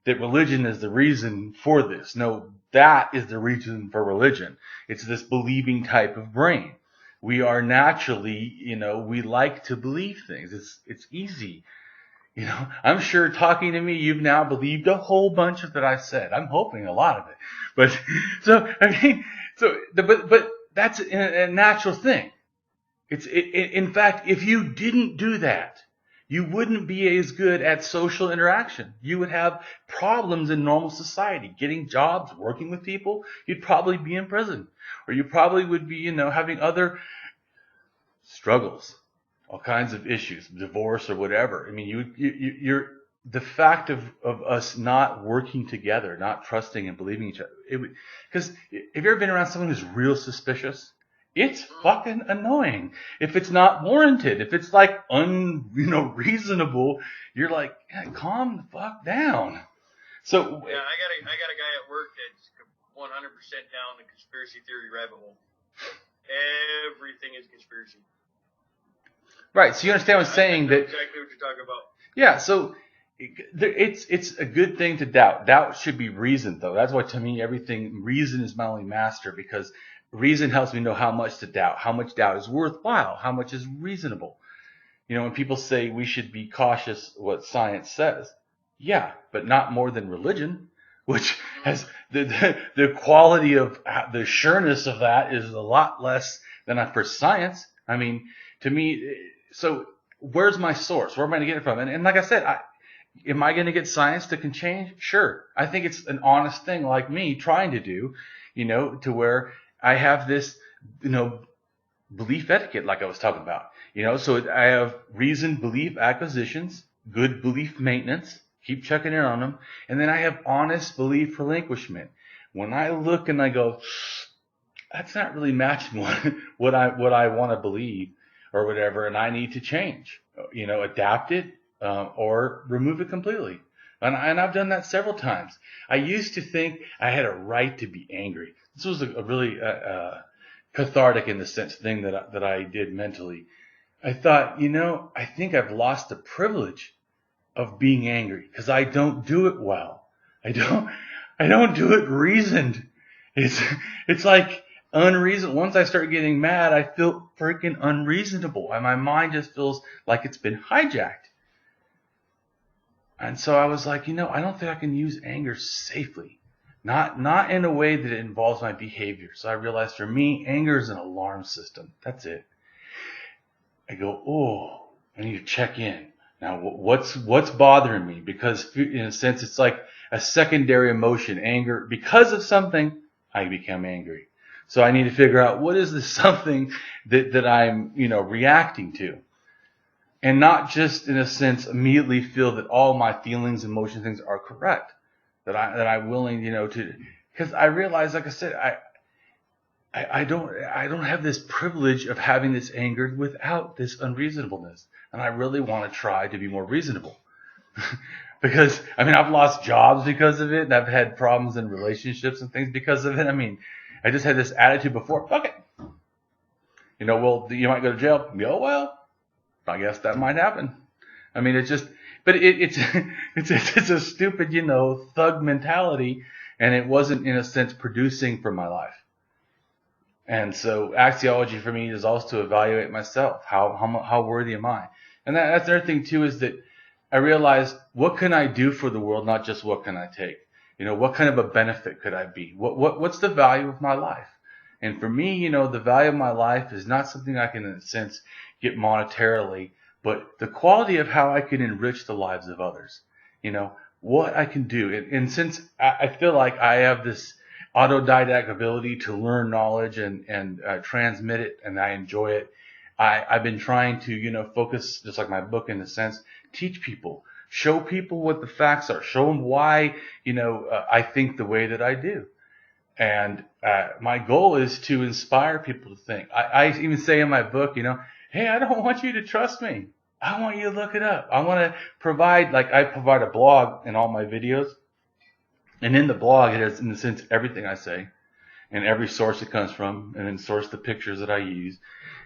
religion is the reason for this. No, that is the reason for religion. It's this believing type of brain. We are naturally, we like to believe things. It's easy. I'm sure talking to me, you've now believed a whole bunch of that I've said. I'm hoping a lot of it. But that's a natural thing. In fact, if you didn't do that, you wouldn't be as good at social interaction. You would have problems in normal society, getting jobs, working with people. You'd probably be in prison, or you probably would be, having other struggles. all kinds of issues, divorce or whatever. I mean, you're the fact of us not working together, not trusting and believing each other. Because have you ever been around someone who's real suspicious? It's fucking annoying. If it's not warranted, if it's like reasonable, you're like, calm the fuck down. So yeah, I got a guy at work that's 100% down the conspiracy theory rabbit hole. Everything is conspiracy. Right. So you understand what I'm saying? That exactly what you're talking about. Yeah. So it's a good thing to doubt. Doubt should be reason, though. That's why, to me, reason is my only master, because reason helps me know how much to doubt, how much doubt is worthwhile, how much is reasonable. When people say we should be cautious what science says, yeah, but not more than religion, which has the quality of the sureness of that is a lot less than for science. I mean, to me, so where's my source? Where am I going to get it from? And like I said, am I going to get science that can change? Sure. I think it's an honest thing, like me trying to do, to where I have this, belief etiquette, like I was talking about. So I have reasoned belief acquisitions, good belief maintenance, keep checking in on them, and then I have honest belief relinquishment. When I look and I go, that's not really matching what I want to believe or whatever, and I need to change, adapt it or remove it completely. And I've done that several times. I used to think I had a right to be angry. This was a really cathartic, in the sense, thing that I did mentally. I thought, I think I've lost the privilege of being angry because I don't do it well. I don't do it reasoned. It's like unreasonable. Once I start getting mad, I feel freaking unreasonable, and my mind just feels like it's been hijacked. And so I was like, I don't think I can use anger safely. Not in a way that it involves my behavior. So I realized, for me, anger is an alarm system. That's it. I go, I need to check in. Now, what's bothering me? Because in a sense, it's like a secondary emotion, anger. Because of something, I become angry. So I need to figure out, what is this something that I'm, reacting to? And not just, in a sense, immediately feel that all my feelings, emotions, things are correct. That I'm willing, to, because I realize, like I said, I don't have this privilege of having this anger without this unreasonableness. And I really want to try to be more reasonable. Because, I've lost jobs because of it, and I've had problems in relationships and things because of it. I just had this attitude before, fuck it. Well, you might go to jail. Oh, well, I guess that might happen. It's just, but it's a stupid, thug mentality, and it wasn't, in a sense, producing for my life. And so axiology for me is also to evaluate myself. How worthy am I? And that's another thing too, is that I realized, what can I do for the world, not just what can I take? What kind of a benefit could I be? What's the value of my life? And for me, the value of my life is not something I can, in a sense, get monetarily, but the quality of how I can enrich the lives of others. What I can do. And since I feel like I have this autodidact ability to learn knowledge and transmit it, and I enjoy it, I've been trying to, focus, just like my book, in a sense, teach people, show people what the facts are, show them why, I think the way that I do. And my goal is to inspire people to think. I even say in my book, hey, I don't want you to trust me. I want you to look it up. I want to provide, I provide a blog in all my videos. And in the blog, it has, in a sense, everything I say, and every source it comes from, and then source the pictures that I use,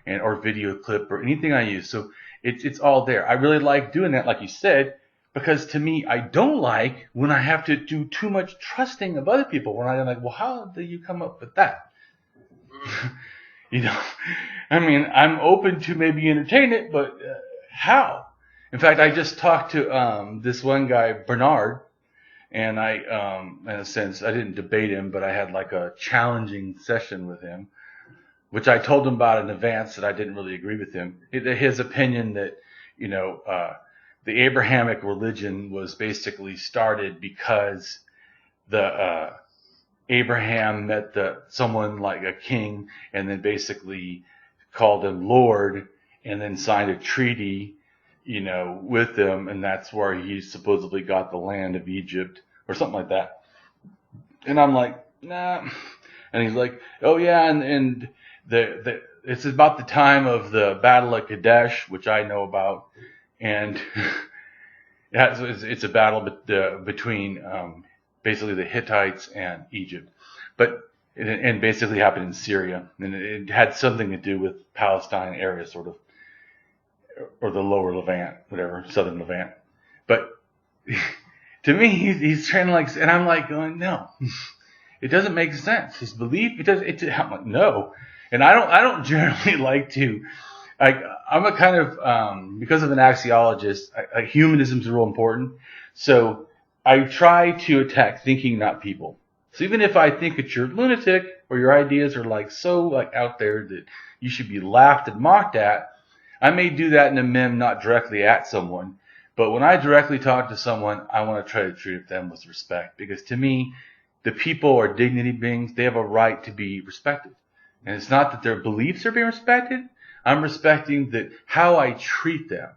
or video clip, or anything I use. So it's all there. I really like doing that, like you said, because to me, I don't like when I have to do too much trusting of other people. When I'm like, well, how do you come up with that? I'm open to maybe entertain it, but how? In fact, I just talked to this one guy, Bernard, and I, in a sense, I didn't debate him, but I had like a challenging session with him, which I told him about in advance that I didn't really agree with him. His opinion that, the Abrahamic religion was basically started because the Abraham met someone like a king, and then basically called him Lord, and then signed a treaty, with them, and that's where he supposedly got the land of Egypt or something like that. And I'm like, nah. And he's like, oh yeah, and it's about the time of the Battle of Kadesh, which I know about, and it's a battle between basically the Hittites and Egypt, and basically happened in Syria, and it had something to do with Palestine area, sort of, or the lower Levant, whatever, southern Levant. But to me, he's trying to and I'm like going, no, it doesn't make sense. His belief, I'm like, no. And I don't generally like to, I'm a kind of, because of an axiologist, humanism is real important. So I try to attack thinking, not people. So even if I think that you're lunatic or your ideas are so out there that you should be laughed and mocked at, I may do that in a meme, not directly at someone. But when I directly talk to someone, I want to try to treat them with respect. Because to me, the people are dignity beings. They have a right to be respected. And it's not that their beliefs are being respected. I'm respecting how I treat them.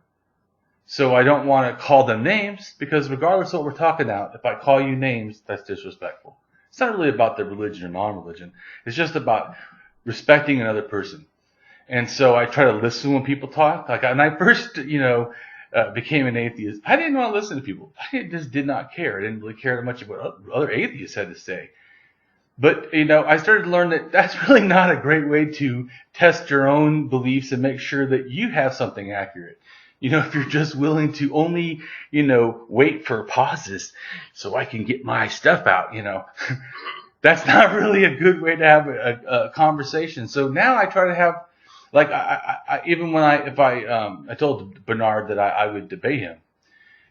So I don't want to call them names, because regardless of what we're talking about, if I call you names, that's disrespectful. It's not really about the religion or non-religion. It's just about respecting another person. And so I try to listen when people talk. When I first, became an atheist, I didn't want to listen to people. I just did not care. I didn't really care much about what other atheists had to say. But, I started to learn that that's really not a great way to test your own beliefs and make sure that you have something accurate. If you're just willing to only, wait for pauses so I can get my stuff out, that's not really a good way to have a conversation. So now I try to have, I told Bernard that I would debate him.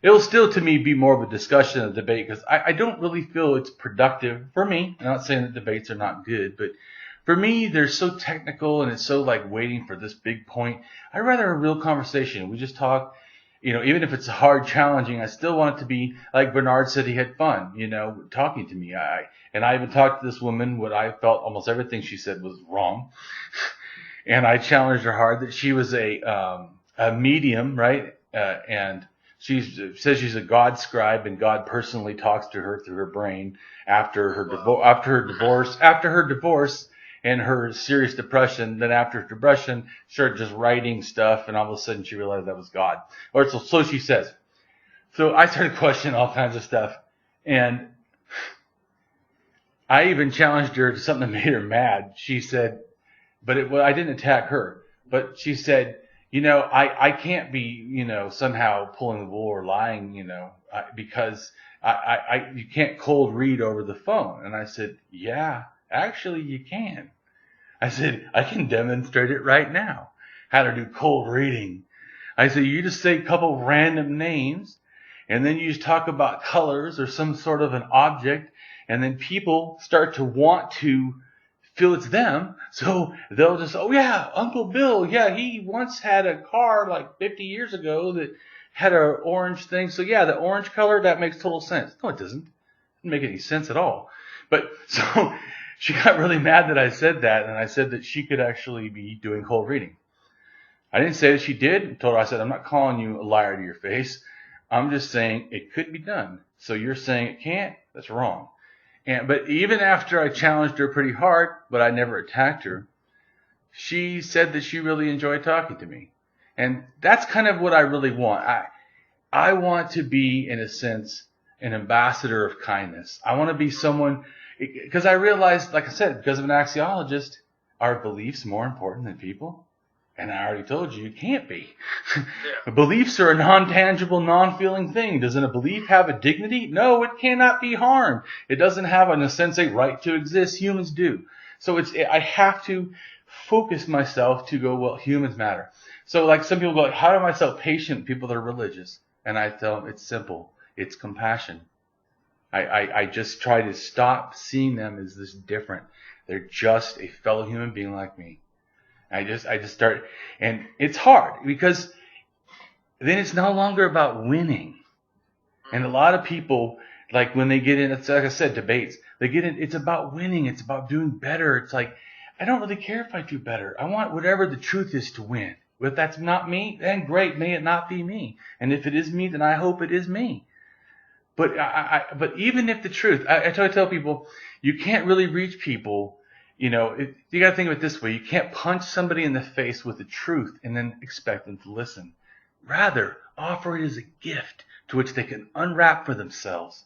It'll still, to me, be more of a discussion and a debate, because I don't really feel it's productive for me. I'm not saying that debates are not good, but for me, they're so technical and it's so waiting for this big point. I'd rather a real conversation. We just talk, even if it's hard, challenging, I still want it to be, like Bernard said, he had fun, talking to me. And I even talked to this woman, what I felt almost everything she said was wrong. And I challenged her hard that she was a medium, right? And she says she's a God scribe, and God personally talks to her through her brain after her divorce and her serious depression. Then after her depression, she started just writing stuff, and all of a sudden she realized that was God, or so she says. So I started questioning all kinds of stuff, and I even challenged her to something that made her mad. She said, I didn't attack her, but she said, I can't be, somehow pulling the wool or lying, because you can't cold read over the phone. And I said, yeah, actually you can. I said, I can demonstrate it right now, how to do cold reading. I said, you just say a couple random names, and then you just talk about colors or some sort of an object, and then people start to want to feel it's them, so they'll just, oh yeah, Uncle Bill, yeah, he once had a car 50 years ago that had an orange thing, so yeah, the orange color, that makes total sense. No, it doesn't. It doesn't make any sense at all. But, so, she got really mad that I said that, and I said that she could actually be doing cold reading. I didn't say that she did. I told her, I said, I'm not calling you a liar to your face. I'm just saying it could be done. So you're saying it can't? That's wrong. But even after I challenged her pretty hard, but I never attacked her, she said that she really enjoyed talking to me. And that's kind of what I really want. I want to be, in a sense, an ambassador of kindness. I want to be someone, because I realized, like I said, because of an axiologist, are beliefs more important than people? And I already told you, it can't be. Yeah. Beliefs are a non-tangible, non-feeling thing. Doesn't a belief have a dignity? No, it cannot be harmed. It doesn't have, in a sense, a right to exist. Humans do. So I have to focus myself to go, well, humans matter. So some people go, how am I so patient with people that are religious? And I tell them, it's simple. It's compassion. I just try to stop seeing them as this different. They're just a fellow human being like me. I just start, and it's hard because then it's no longer about winning. And a lot of people, when they get in, it's like I said, debates, they get in, it's about winning. It's about doing better. It's I don't really care if I do better. I want whatever the truth is to win. If that's not me, then great, may it not be me. And if it is me, then I hope it is me. But but even if the truth, I try to tell people, you can't really reach people. You got to think of it this way. You can't punch somebody in the face with the truth and then expect them to listen. Rather, offer it as a gift to which they can unwrap for themselves.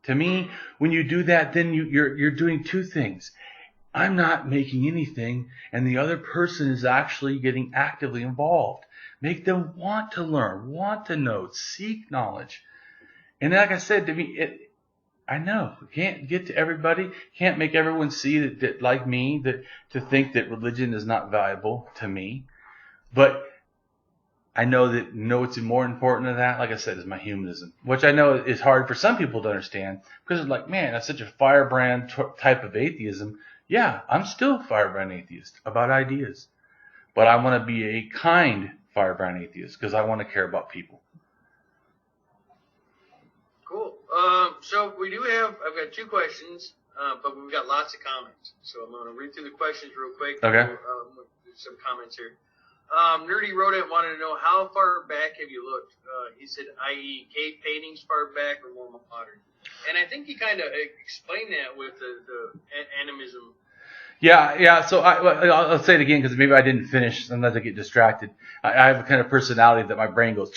To me, when you do that, then you're doing two things. I'm not making anything, and the other person is actually getting actively involved. Make them want to learn, want to know, seek knowledge. And like I said, to me, I know we can't get to everybody, can't make everyone see that like me, that to think that religion is not valuable to me. But I know what's more important than that, like I said, is my humanism, which I know is hard for some people to understand because it's like, man, that's such a firebrand type of atheism. Yeah, I'm still a firebrand atheist about ideas, but I want to be a kind firebrand atheist because I want to care about people. Cool. So I've got two questions, but we've got lots of comments. So I'm going to read through the questions real quick. Okay. Some comments here. Nerdy wrote it, wanted to know how far back have you looked? He said, i.e. cave paintings far back or more modern? And I think he kind of explained that with the animism. Yeah. So I'll say it again because maybe I didn't finish. Sometimes I get distracted. I have a kind of personality that my brain goes.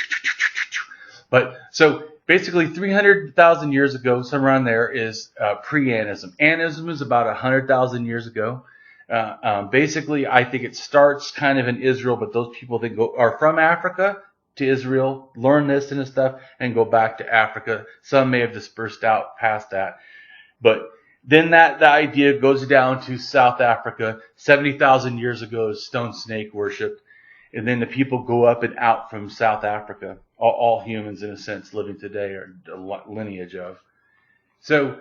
But so basically 300,000 years ago, somewhere around there is pre-animism. Animism is about 100,000 years ago. Basically, I think it starts kind of in Israel, but those people that are from Africa to Israel, learn this and stuff, and go back to Africa. Some may have dispersed out past that. But then the idea goes down to South Africa. 70,000 years ago is stone snake worship. And then the people go up and out from South Africa. All humans, in a sense, living today are a lineage of. So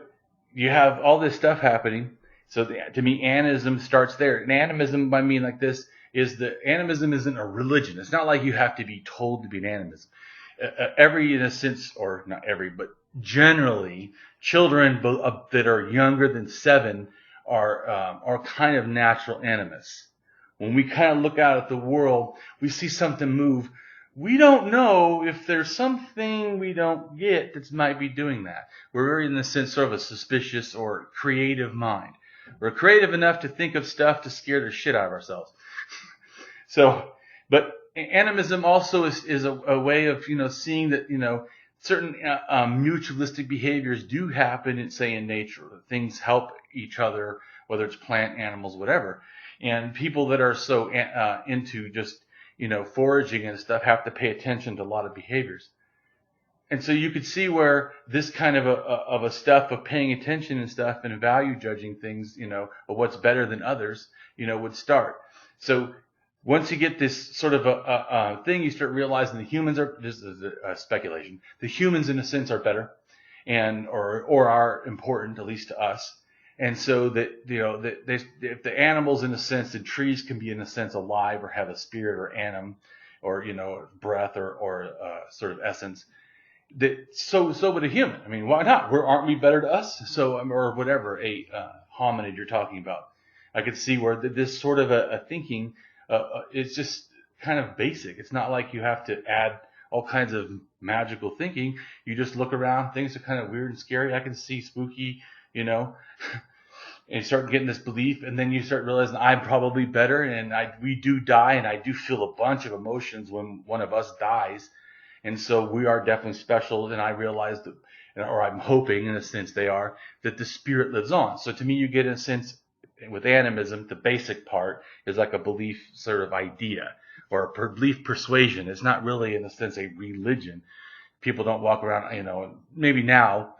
you have all this stuff happening. So to me, animism starts there. And animism, I mean like this, is that animism isn't a religion. It's not like you have to be told to be an animism. Every, in a sense, or not every, but generally, children that are younger than 7 are kind of natural animists. When we kind of look out at the world, we see something move. We don't know if there's something we don't get that might be doing that. We're in the sense sort of a suspicious or creative mind. We're creative enough to think of stuff to scare the shit out of ourselves. So, but animism also is a way of, seeing that, certain mutualistic behaviors do happen, say, in nature. Things help each other, whether it's plant, animals, whatever. And people that are so into just, foraging and stuff have to pay attention to a lot of behaviors. And so you could see where this kind of a stuff of paying attention and stuff and value judging things, of what's better than others, would start. So once you get this sort of a thing, you start realizing the humans are, this is a speculation, the humans in a sense are better and or are important, at least to us. And so that, if the animals in a sense, the trees can be in a sense alive or have a spirit or anim or, breath or sort of essence. So would a human. I mean, why not? Aren't we better to us? So, or whatever, a hominid you're talking about. I could see where this sort of a thinking is just kind of basic. It's not like you have to add all kinds of magical thinking. You just look around, things are kind of weird and scary. I can see spooky, and you start getting this belief, and then you start realizing I'm probably better, and we do die, and I do feel a bunch of emotions when one of us dies. And so we are definitely special, and I realize that, or I'm hoping in a sense they are, that the spirit lives on. So to me, you get in a sense, with animism, the basic part is like a belief sort of idea, or a belief persuasion. It's not really in a sense a religion. People don't walk around, maybe now,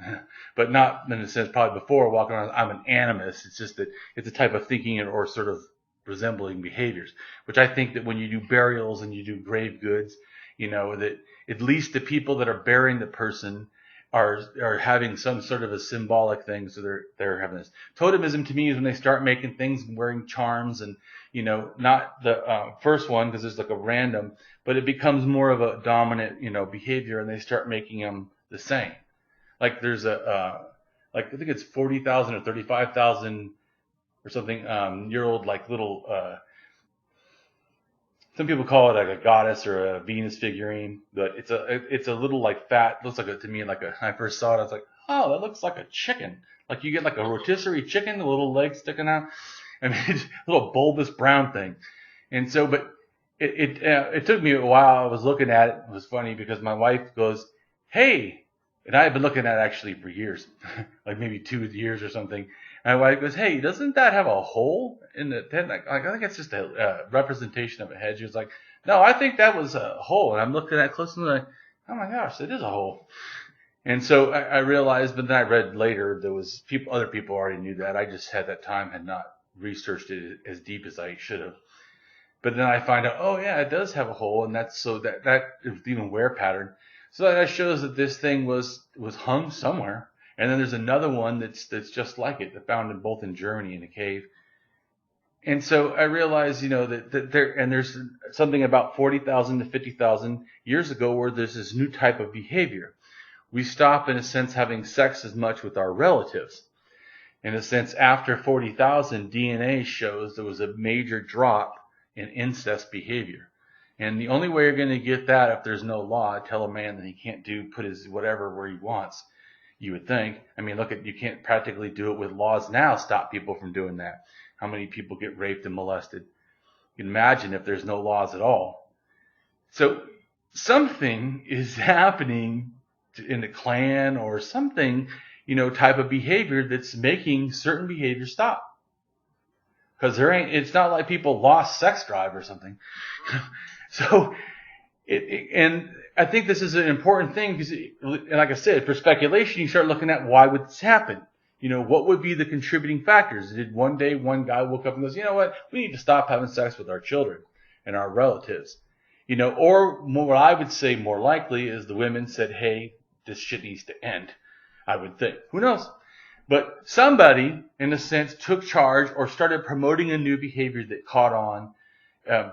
but not in a sense probably before walking around, I'm an animist. It's just that it's a type of thinking or sort of resembling behaviors, which I think that when you do burials and you do grave goods, that at least the people that are burying the person are having some sort of a symbolic thing. So they're having this. Totemism to me is when they start making things and wearing charms and, not the first one because it's like a random, but it becomes more of a dominant, behavior, and they start making them the same. Like there's I think it's 40,000 or 35,000 or something year old, like little some people call it like a goddess or a Venus figurine, but it's a little like fat, looks like to me like when I first saw it, I was like, oh, that looks like a chicken. Like you get like a rotisserie chicken, the little legs sticking out. I mean, it's a little bulbous brown thing. And so, but it took me a while. I was looking at it. It was funny because my wife goes, hey, and I had been looking at it actually for years, like maybe 2 years or something. And my wife goes, hey, doesn't that have a hole in the head? Like, I think it's just a representation of a head. She was like, no, I think that was a hole. And I'm looking at it closely and I'm like, oh my gosh, it is a hole. And so I realized, but then I read later there was other people already knew that. I just had not researched it as deep as I should have. But then I find out, oh yeah, it does have a hole, and that's so that is even wear pattern. So that shows that this thing was hung somewhere. And then there's another one that's just like it, found both in Germany in a cave. And so I realized, that there's something about 40,000 to 50,000 years ago where there's this new type of behavior. We stop, in a sense, having sex as much with our relatives. In a sense, after 40,000, DNA shows there was a major drop in incest behavior. And the only way you're going to get that if there's no law, tell a man that he can't put his whatever where he wants, you would think. I mean, you can't practically do it with laws now, stop people from doing that. How many people get raped and molested? You can imagine if there's no laws at all. So something is happening in the clan or something, type of behavior that's making certain behavior stop. Because it's not like people lost sex drive or something. So, and I think this is an important thing because, and like I said, for speculation, you start looking at why would this happen? What would be the contributing factors? Did one day one guy woke up and goes, you know what, we need to stop having sex with our children and our relatives. Or what I would say more likely is the women said, hey, this shit needs to end. I would think. Who knows? But somebody, in a sense, took charge or started promoting a new behavior that caught on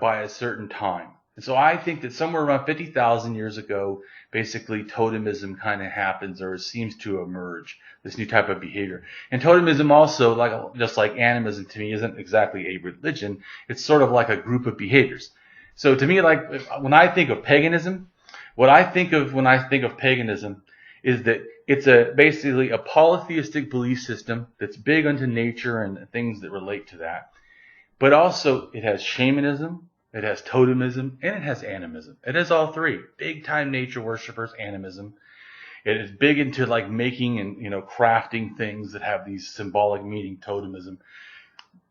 by a certain time. And so I think that somewhere around 50,000 years ago, basically totemism kind of happens or seems to emerge, this new type of behavior. And totemism also, just like animism to me, isn't exactly a religion. It's sort of like a group of behaviors. So to me, like when I think of paganism, what I think of when I think of paganism is that it's basically a polytheistic belief system that's big unto nature and things that relate to that. But also it has shamanism, it has totemism, and it has animism. It has all three. Big time nature worshippers, animism. It is big into like making and crafting things that have these symbolic meaning, totemism.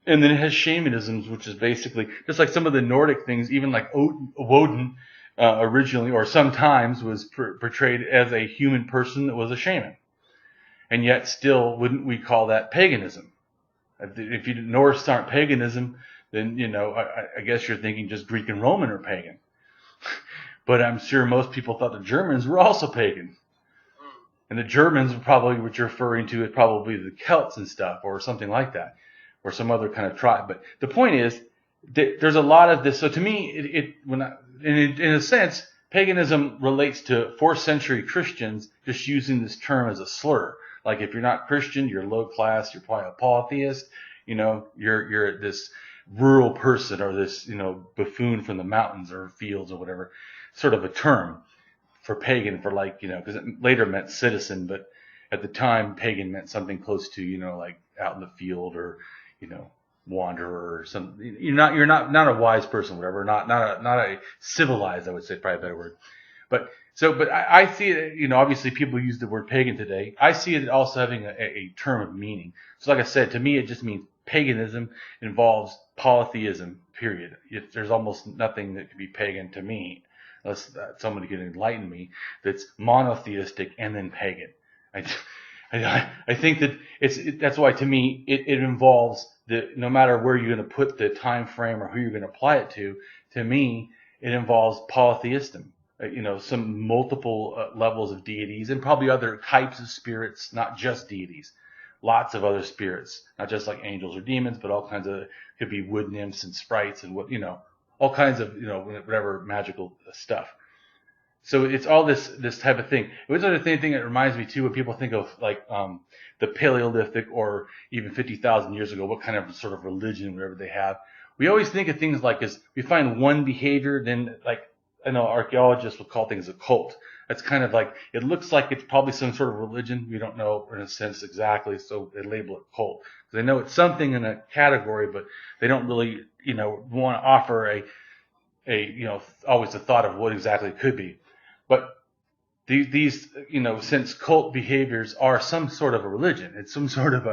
And then it has shamanism, which is basically just like some of the Nordic things, even like Woden originally or sometimes was portrayed as a human person that was a shaman. And yet still, wouldn't we call that paganism? If Norse aren't paganism, then, I guess you're thinking just Greek and Roman are pagan. But I'm sure most people thought the Germans were also pagan. And the Germans were probably, what you're referring to, is probably the Celts and stuff or something like that, or some other kind of tribe. But the point is, that there's a lot of this. So to me, in a sense, paganism relates to 4th century Christians just using this term as a slur. Like if you're not Christian, you're low class, you're probably a polytheist, you're this rural person or this, buffoon from the mountains or fields or whatever, sort of a term for pagan for because it later meant citizen, but at the time pagan meant something close to, like out in the field or, wanderer or something. You're not a wise person, whatever, not a civilized, I would say, probably a better word. But I see it, obviously people use the word pagan today. I see it also having a term of meaning. So like I said, to me, it just means paganism involves polytheism, period. There's almost nothing that could be pagan to me, unless somebody can enlighten me, that's monotheistic and then pagan. I think that that's why to me, it involves no matter where you're going to put the time frame or who you're going to apply it to me, it involves polytheism. Some multiple levels of deities and probably other types of spirits, not just deities. Lots of other spirits, not just like angels or demons, but all kinds of, could be wood nymphs and sprites and all kinds of, whatever magical stuff. So it's all this type of thing. It was the same thing that reminds me too when people think of like the Paleolithic or even 50,000 years ago, what kind of sort of religion, whatever they have. we always think of things like as we find one behavior, then like I know archaeologists will call things a cult. That's kind of like, it looks like it's probably some sort of religion. We don't know in a sense exactly, so they label it cult. They know it's something in a category, but they don't really, want to offer always a thought of what exactly it could be. But these, since cult behaviors are some sort of a religion, it's some sort of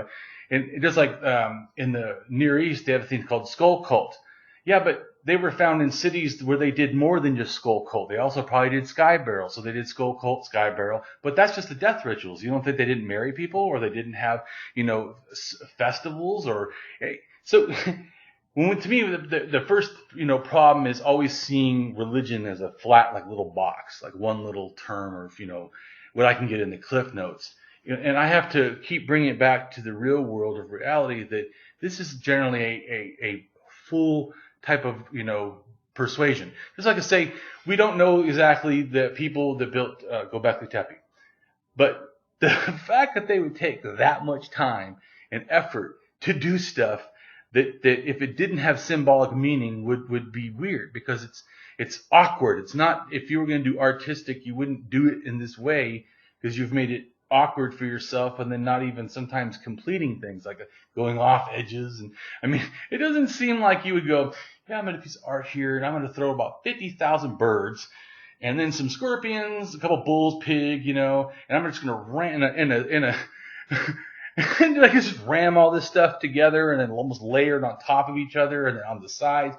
and just like in the Near East, they have a thing called skull cult. Yeah, but they were found in cities where they did more than just skull cult. They also probably did sky burial. So they did skull cult, sky burial. But that's just the death rituals. You don't think they didn't marry people, or they didn't have, festivals, or so. To me, the first, problem is always seeing religion as a flat, like little box, like one little term, or what I can get in the Cliff Notes. And I have to keep bringing it back to the real world of reality, that this is generally a full type of, persuasion. Just like I say, we don't know exactly the people that built Göbekli Tepe. But the fact that they would take that much time and effort to do stuff that if it didn't have symbolic meaning would be weird, because it's awkward. It's not, if you were going to do artistic, you wouldn't do it in this way, because you've made it awkward for yourself, and then not even sometimes completing things, like going off edges. And I mean, it doesn't seem like you would go, yeah, I'm going to piece of art here, and I'm going to throw about 50,000 birds, and then some scorpions, a couple bulls, pig, and I'm just going to ram in a and like just ram all this stuff together, and then almost layered on top of each other, and then on the sides.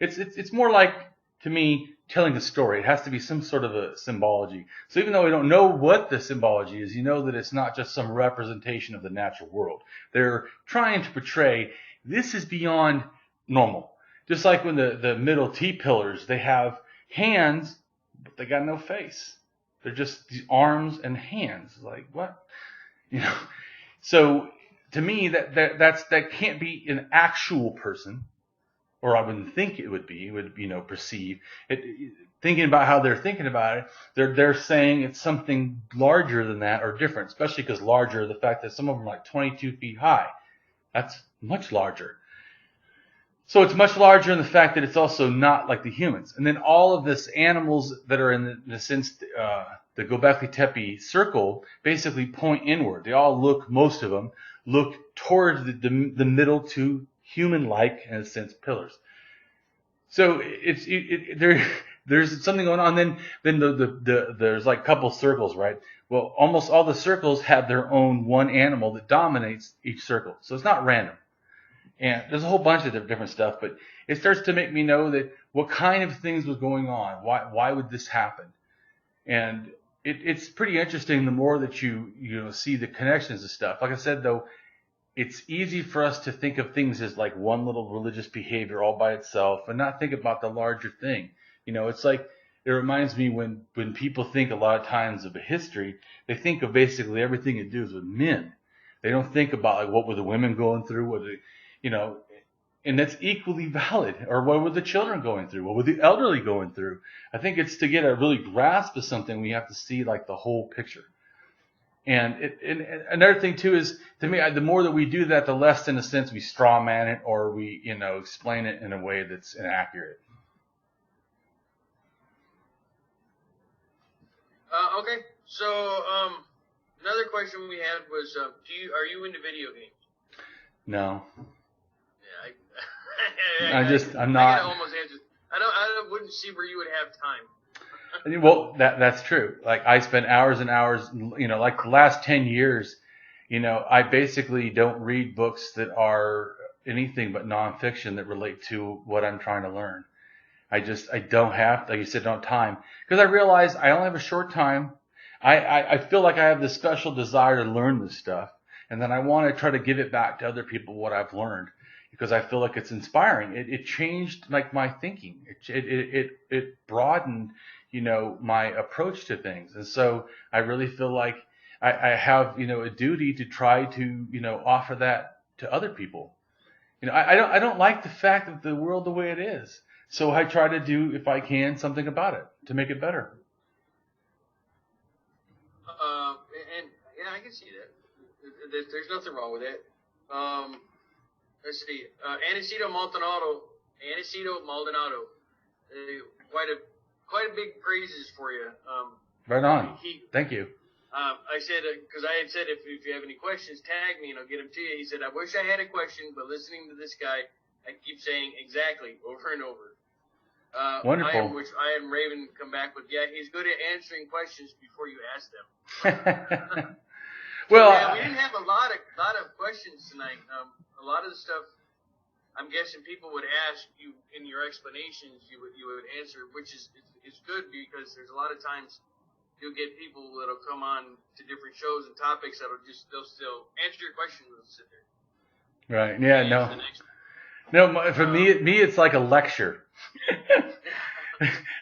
It's more like, to me, telling a story. It has to be some sort of a symbology. So even though we don't know what the symbology is, you know that it's not just some representation of the natural world. They're trying to portray this is beyond normal. Just like when the middle T-pillars, they have hands, but they got no face. They're just these arms and hands. Like, what? So to me, that can't be an actual person. Or I wouldn't think it would be. It would, perceive it. Thinking about how they're thinking about it, they're saying it's something larger than that, or different. Especially because larger, the fact that some of them are like 22 feet high. That's much larger. So it's much larger in the fact that it's also not like the humans. And then all of this animals that are in the sense, the Göbekli Tepe circle basically point inward. They all look, most of them look towards the middle two human-like, in a sense, pillars. So there's something going on. Then there's like a couple circles, right? Well, almost all the circles have their own one animal that dominates each circle. So it's not random. And there's a whole bunch of different stuff, but it starts to make me know that what kind of things was going on. Why would this happen? And it's pretty interesting the more that you see the connections and stuff. Like I said, though, it's easy for us to think of things as like one little religious behavior all by itself and not think about the larger thing. It's like, it reminds me when people think a lot of times of a history, they think of basically everything it does with men. They don't think about like what were the women going through, and that's equally valid. Or what were the children going through? What were the elderly going through? I think it's to get a really grasp of something, we have to see like the whole picture. And another thing too is, to me, the more that we do that, the less, in a sense, we straw man it, or we, explain it in a way that's inaccurate. Okay. So another question we had was, are you into video games? No. Yeah, I'm not. I almost answered. I wouldn't see where you would have time. Well, that's true. Like, I spend hours and hours, like the last 10 years, I basically don't read books that are anything but nonfiction that relate to what I'm trying to learn. I don't have, like you said, don't time. Because I realize I only have a short time. I feel like I have this special desire to learn this stuff. And then I want to try to give it back to other people what I've learned, because I feel like it's inspiring. It changed like my thinking. It broadened, my approach to things. And so I really feel like I have, a duty to try to, offer that to other people. I don't like the fact that the world the way it is. So I try to do, if I can, something about it to make it better. And I can see that. There's nothing wrong with that. Let's see. Aniceto Montanaro Aniceto Maldonado. Quite a big praises for you. Right on. Thank you. I said, because I had said if you have any questions, tag me and I'll get them to you. He said, I wish I had a question, but listening to this guy, I keep saying exactly over and over. Wonderful. I am Raven come back with, yeah, he's good at answering questions before you ask them. Well, yeah, we didn't have a lot of questions tonight. A lot of the stuff, I'm guessing people would ask you in your explanations, you would answer, which is good because there's a lot of times you'll get people that'll come on to different shows and topics they'll still answer your question and they'll sit there. Right. Yeah. No. For me, it's like a lecture.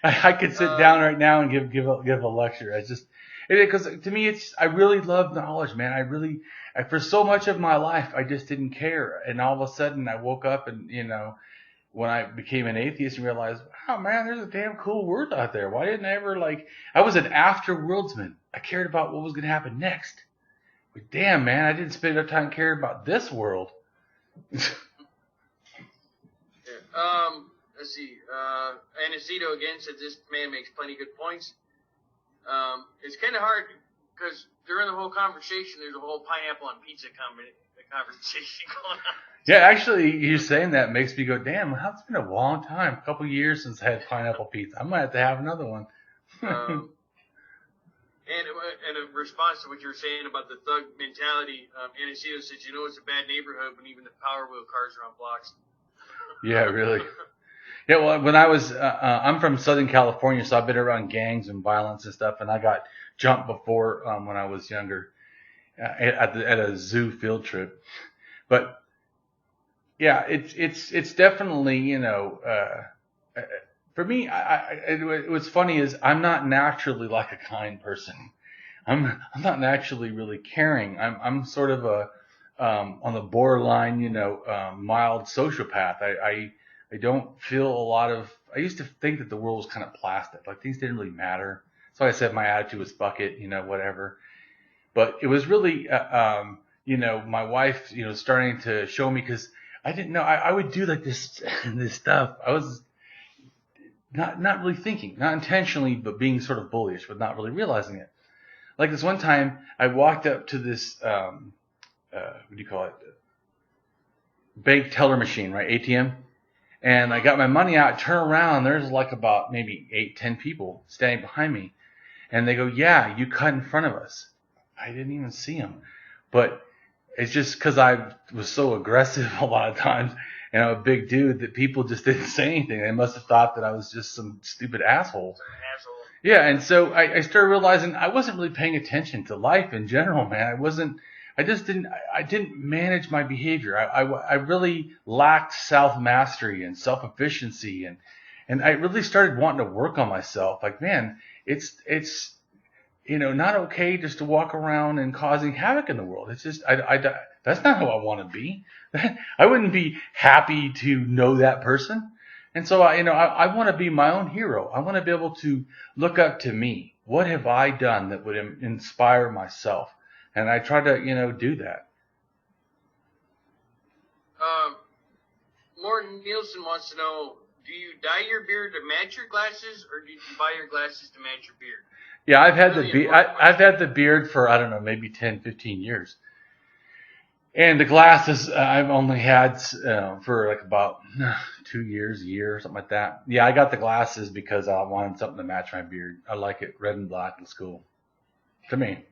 I could sit down right now and give a lecture. It's just because to me, I really love knowledge, man. For so much of my life, I just didn't care, and all of a sudden, I woke up and when I became an atheist and realized, wow, man, there's a damn cool world out there. Why didn't I ever I was an after-worldsman. I cared about what was going to happen next. But damn, man, I didn't spend enough time caring about this world. Let's see. Aniceto again said this man makes plenty good points. It's kind of hard because during the whole conversation, there's a whole pineapple on pizza conversation going on. Yeah, actually, you saying that makes me go, damn, it's been a long time, a couple years since I had pineapple pizza. I might have to have another one. And in response to what you were saying about the thug mentality, Aniceto said, it's a bad neighborhood when even the Power Wheel cars are on blocks. Yeah, really. Yeah, well, when I was, I'm from Southern California, so I've been around gangs and violence and stuff, and I got jumped before when I was younger at a zoo field trip. But yeah, it's definitely for me. What's funny is I'm not naturally like a kind person. I'm not naturally really caring. I'm sort of a on the borderline, mild sociopath. I don't feel a lot of. I used to think that the world was kind of plastic, like things didn't really matter. So I said my attitude was fuck it, whatever. But it was really, my wife, starting to show me because I didn't know I would do like this stuff. I was not really thinking, not intentionally, but being sort of bullish, but not really realizing it. Like this one time, I walked up to this, what do you call it? Bank teller machine, right? ATM. And I got my money out, turn around, there's like about maybe 8-10 people standing behind me. And they go, yeah, you cut in front of us. I didn't even see them. But it's just because I was so aggressive a lot of times and I'm a big dude that people just didn't say anything. They must have thought that I was just some stupid asshole. Yeah, and so I started realizing I wasn't really paying attention to life in general, man. I didn't manage my behavior. I really lacked self-mastery and self-efficiency and I really started wanting to work on myself. Like, man, it's not okay just to walk around and causing havoc in the world. It's just that's not who I want to be. I wouldn't be happy to know that person. And so I want to be my own hero. I want to be able to look up to me. What have I done that would inspire myself? And I try to, do that. Morton Nielsen wants to know, do you dye your beard to match your glasses, or do you buy your glasses to match your beard? Yeah, I've had the beard for, I don't know, maybe 10, 15 years. And the glasses I've only had for like about 2 years, a year, something like that. Yeah, I got the glasses because I wanted something to match my beard. I like it red and black in school. To me.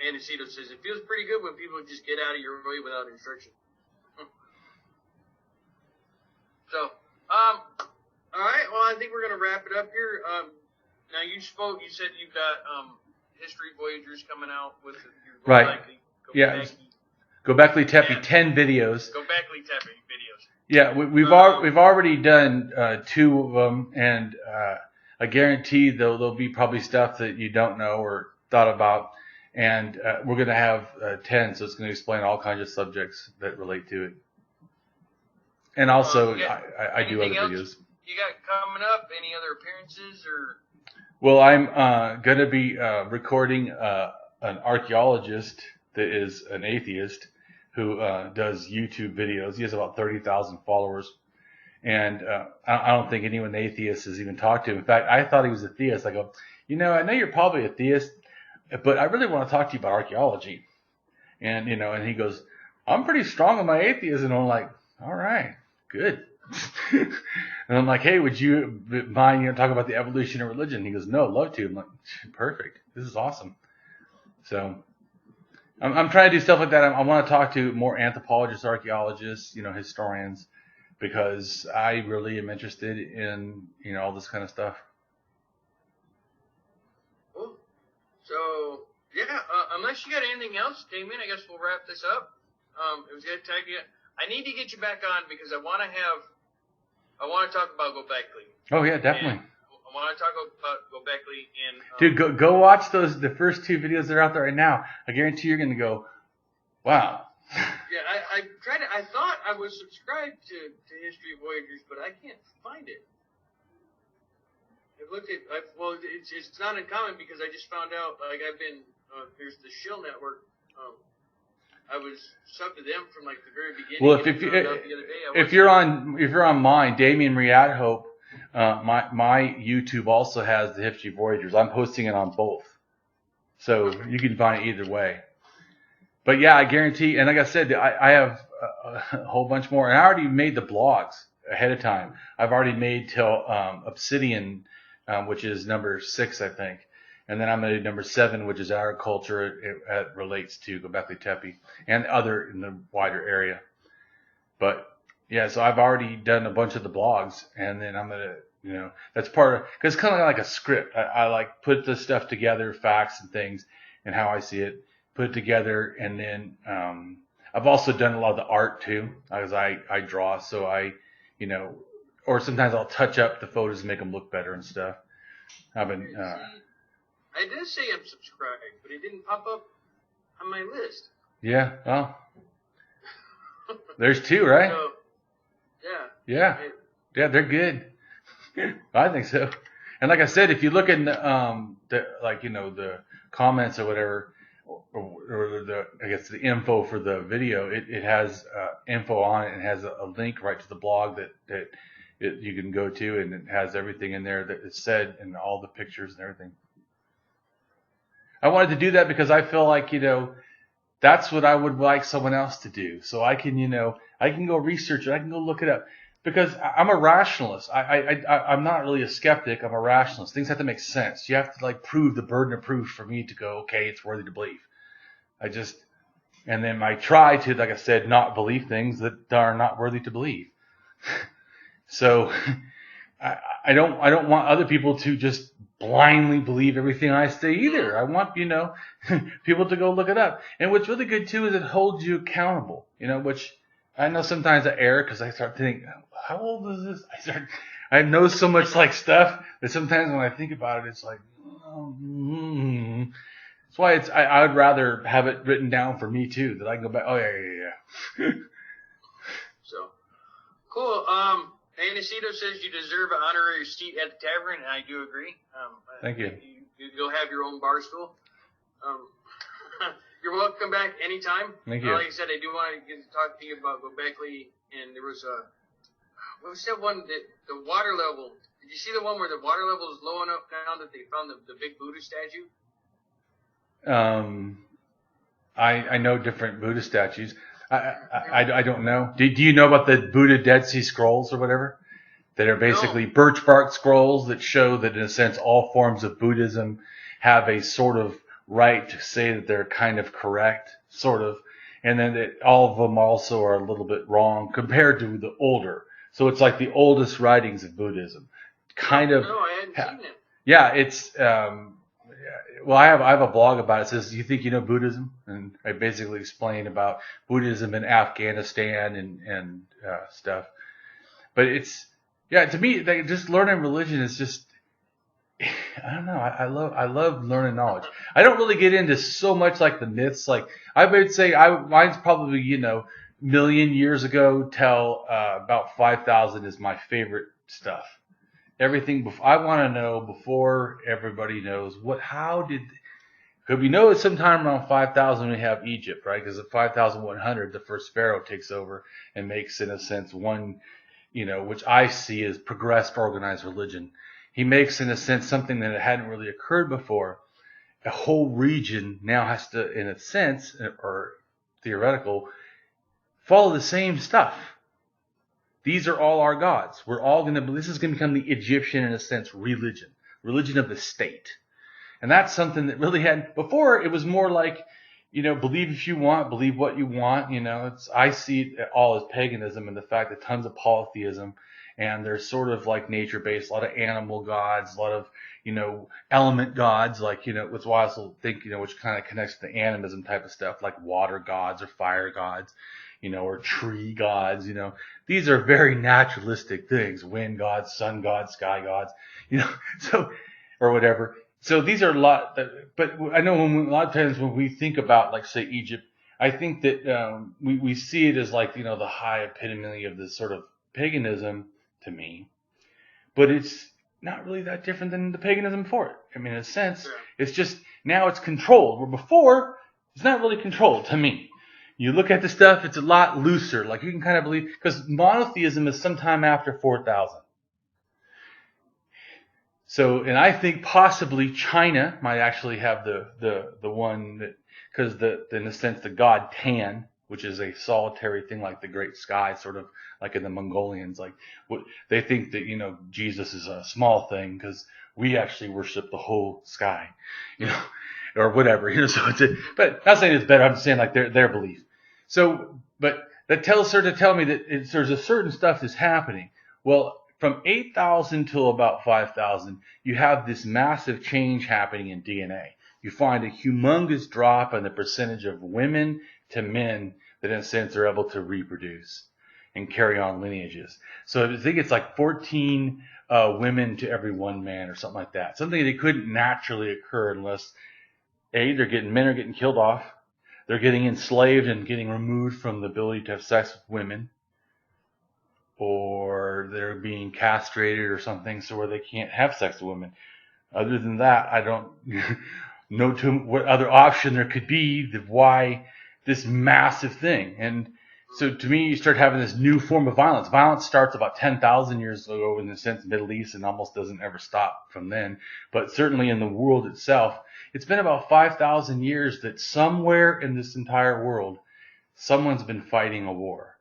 Aniceto says, it feels pretty good when people just get out of your way without instruction. So, all right, well, I think we're going to wrap it up here. Now, you said you've got History Voyagers coming out with your right. Gobekli Tepe, 10 videos. Gobekli Tepe videos. Yeah, we've already done 2 of them, and I guarantee there'll be probably stuff that you don't know or thought about, and we're going to have 10, so it's going to explain all kinds of subjects that relate to it. And also, I do other videos. You got coming up? Any other appearances or? Well, I'm going to be recording a an archaeologist that is an atheist who does YouTube videos. He has about 30,000 followers. And I don't think anyone atheist has even talked to him. In fact, I thought he was a theist. I go, I know you're probably a theist, but I really want to talk to you about archaeology. And, and he goes, I'm pretty strong on my atheism. And I'm like, all right, good. And I'm like, hey, would you mind, talking about the evolution of religion? He goes, no, love to. I'm like, perfect. This is awesome. So I'm trying to do stuff like that. I want to talk to more anthropologists, archaeologists, historians, because I really am interested in, all this kind of stuff. Cool. So, yeah, unless you got anything else, Damien, I guess we'll wrap this up. It was good to talk to you. I need to get you back on because I want to talk about Gobekli. Oh, yeah, definitely. I want to talk about Gobekli and... Dude, go watch the first 2 videos that are out there right now. I guarantee you're going to go, wow. Yeah, I thought I was subscribed to History Voyagers, but I can't find it. I've looked at, it's not uncommon because I just found out, I've been, there's the Shill Network, I was subbed to them from the very beginning. Well, if you're on mine, Damien AtHope, my YouTube also has the History Voyagers. I'm posting it on both, so you can find it either way. But yeah, I guarantee, and like I said, I have a whole bunch more, and I already made the blogs ahead of time. I've already made till Obsidian, which is number 6, I think. And then I'm going to do number 7, which is agriculture. It relates to Gobekli Tepe and other in the wider area. But yeah, so I've already done a bunch of the blogs, and then I'm going to, that's part of, because it's kind of like a script. I put the stuff together, facts and things, and how I see it, put it together, and then I've also done a lot of the art too, because I draw, so or sometimes I'll touch up the photos and make them look better and stuff. I've been. I did say I'm subscribed, but it didn't pop up on my list. Yeah, well, there's 2, right? So, yeah. Yeah, they're good. I think so. And like I said, if you look in the comments or whatever, or the info for the video, it has info on it and has a link right to the blog that you can go to, and it has everything in there that is said and all the pictures and everything. I wanted to do that because I feel like, that's what I would like someone else to do. So I can, I can go research it. I can go look it up because I'm a rationalist. I'm not really a skeptic. I'm a rationalist. Things have to make sense. You have to prove the burden of proof for me to go, okay, it's worthy to believe. And then I try to, like I said, not believe things that are not worthy to believe. So I don't want other people to just blindly believe everything I say either. I want, people to go look it up. And what's really good too is it holds you accountable, which I know sometimes I err because I start thinking, how old is this? I know so much stuff that sometimes when I think about it, it's like, That's why I would rather have it written down for me too, that I can go back, oh yeah. So, cool. Anacito says you deserve an honorary seat at the tavern, and I do agree. Thank you. You'll have your own bar stool. You're welcome back anytime. Thank you. Like I said, I do want to talk to you about Gobekli, and there was what was that one, the water level. Did you see the one where the water level is low enough now that they found the big Buddha statue? I know different Buddha statues. I don't know. Do you know about the Buddha Dead Sea Scrolls or whatever? That are basically birch bark scrolls that show that in a sense all forms of Buddhism have a sort of right to say that they're kind of correct, sort of, and then that all of them also are a little bit wrong compared to the older. So it's like the oldest writings of Buddhism. Kind of. No, I hadn't seen it. Yeah, it's well, I have a blog about it. It says, "Do you think you know Buddhism?" And I basically explain about Buddhism in Afghanistan and stuff. But it's to me, just learning religion is just, I don't know. I love learning knowledge. I don't really get into so much like the myths. Like I would say, mine's probably million years ago till about 5,000 is my favorite stuff. Everything I want to know before everybody knows Because we know it's sometime around 5,000 we have Egypt, right? Because at 5,100, the first pharaoh takes over and makes, in a sense, one, which I see as progressed organized religion. He makes, in a sense, something that hadn't really occurred before. A whole region now has to, in a sense, or theoretical, follow the same stuff. These are all our gods. We're all going to, this is going to become the Egyptian, in a sense, religion of the state. And that's something that really had, before it was more like, believe if you want, believe what you want. I see it all as paganism, and the fact that tons of polytheism, and there's sort of like nature-based, a lot of animal gods, a lot of, element gods, like, that's why I also think, which kind of connects to the animism type of stuff, like water gods or fire gods, or tree gods, These are very naturalistic things, wind gods, sun gods, sky gods, so, or whatever. So these are a lot, but I know a lot of times when we think about, like, say, Egypt, I think that we see it as like, the high epitome of this sort of paganism to me, but it's not really that different than the paganism before it. I mean, in a sense, it's just now it's controlled, where before it's not really controlled to me. You look at the stuff, it's a lot looser. Like, you can kind of believe, because monotheism is sometime after 4,000. So, and I think possibly China might actually have the one that, because in a sense, the god Tan, which is a solitary thing like the great sky, sort of like in the Mongolians, like they think that, Jesus is a small thing because we actually worship the whole sky, or whatever, so but not saying it's better, I'm just saying like their belief. So, but that tells her to tell me that there's a certain stuff that's happening. Well, from 8,000 till about 5,000, you have this massive change happening in DNA. You find a humongous drop in the percentage of women to men that, in a sense, are able to reproduce and carry on lineages. So I think it's like 14 women to every one man or something like that. Something that couldn't naturally occur unless, men are getting killed off. They're getting enslaved and getting removed from the ability to have sex with women, or they're being castrated or something so where they can't have sex with women. Other than that, I don't know what other option there could be of why this massive thing. And so to me, you start having this new form of violence. Violence starts about 10,000 years ago in the sense Middle East and almost doesn't ever stop from then. But certainly in the world itself, it's been about 5,000 years that somewhere in this entire world, someone's been fighting a war.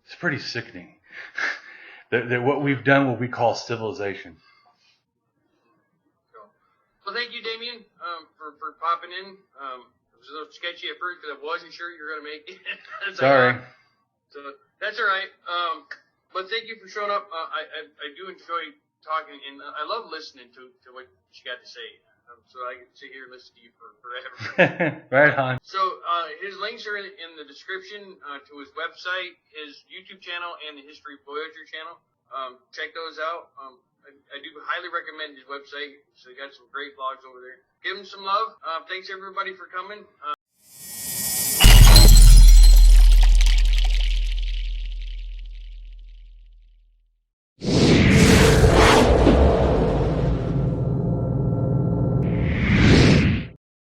It's pretty sickening. that what we've done, what we call civilization. Well, thank you, Damien, for popping in. It was a little sketchy at first because I wasn't sure you were going to make it. Sorry. So that's all right. But thank you for showing up. I do enjoy talking, and I love listening to what you got to say. So I can sit here and listen to you for forever. Right on. So his links are in the description to his website, his YouTube channel, and the History of Voyager channel. Check those out. I do highly recommend his website. So he got some great blogs over there. Give him some love. Thanks everybody for coming.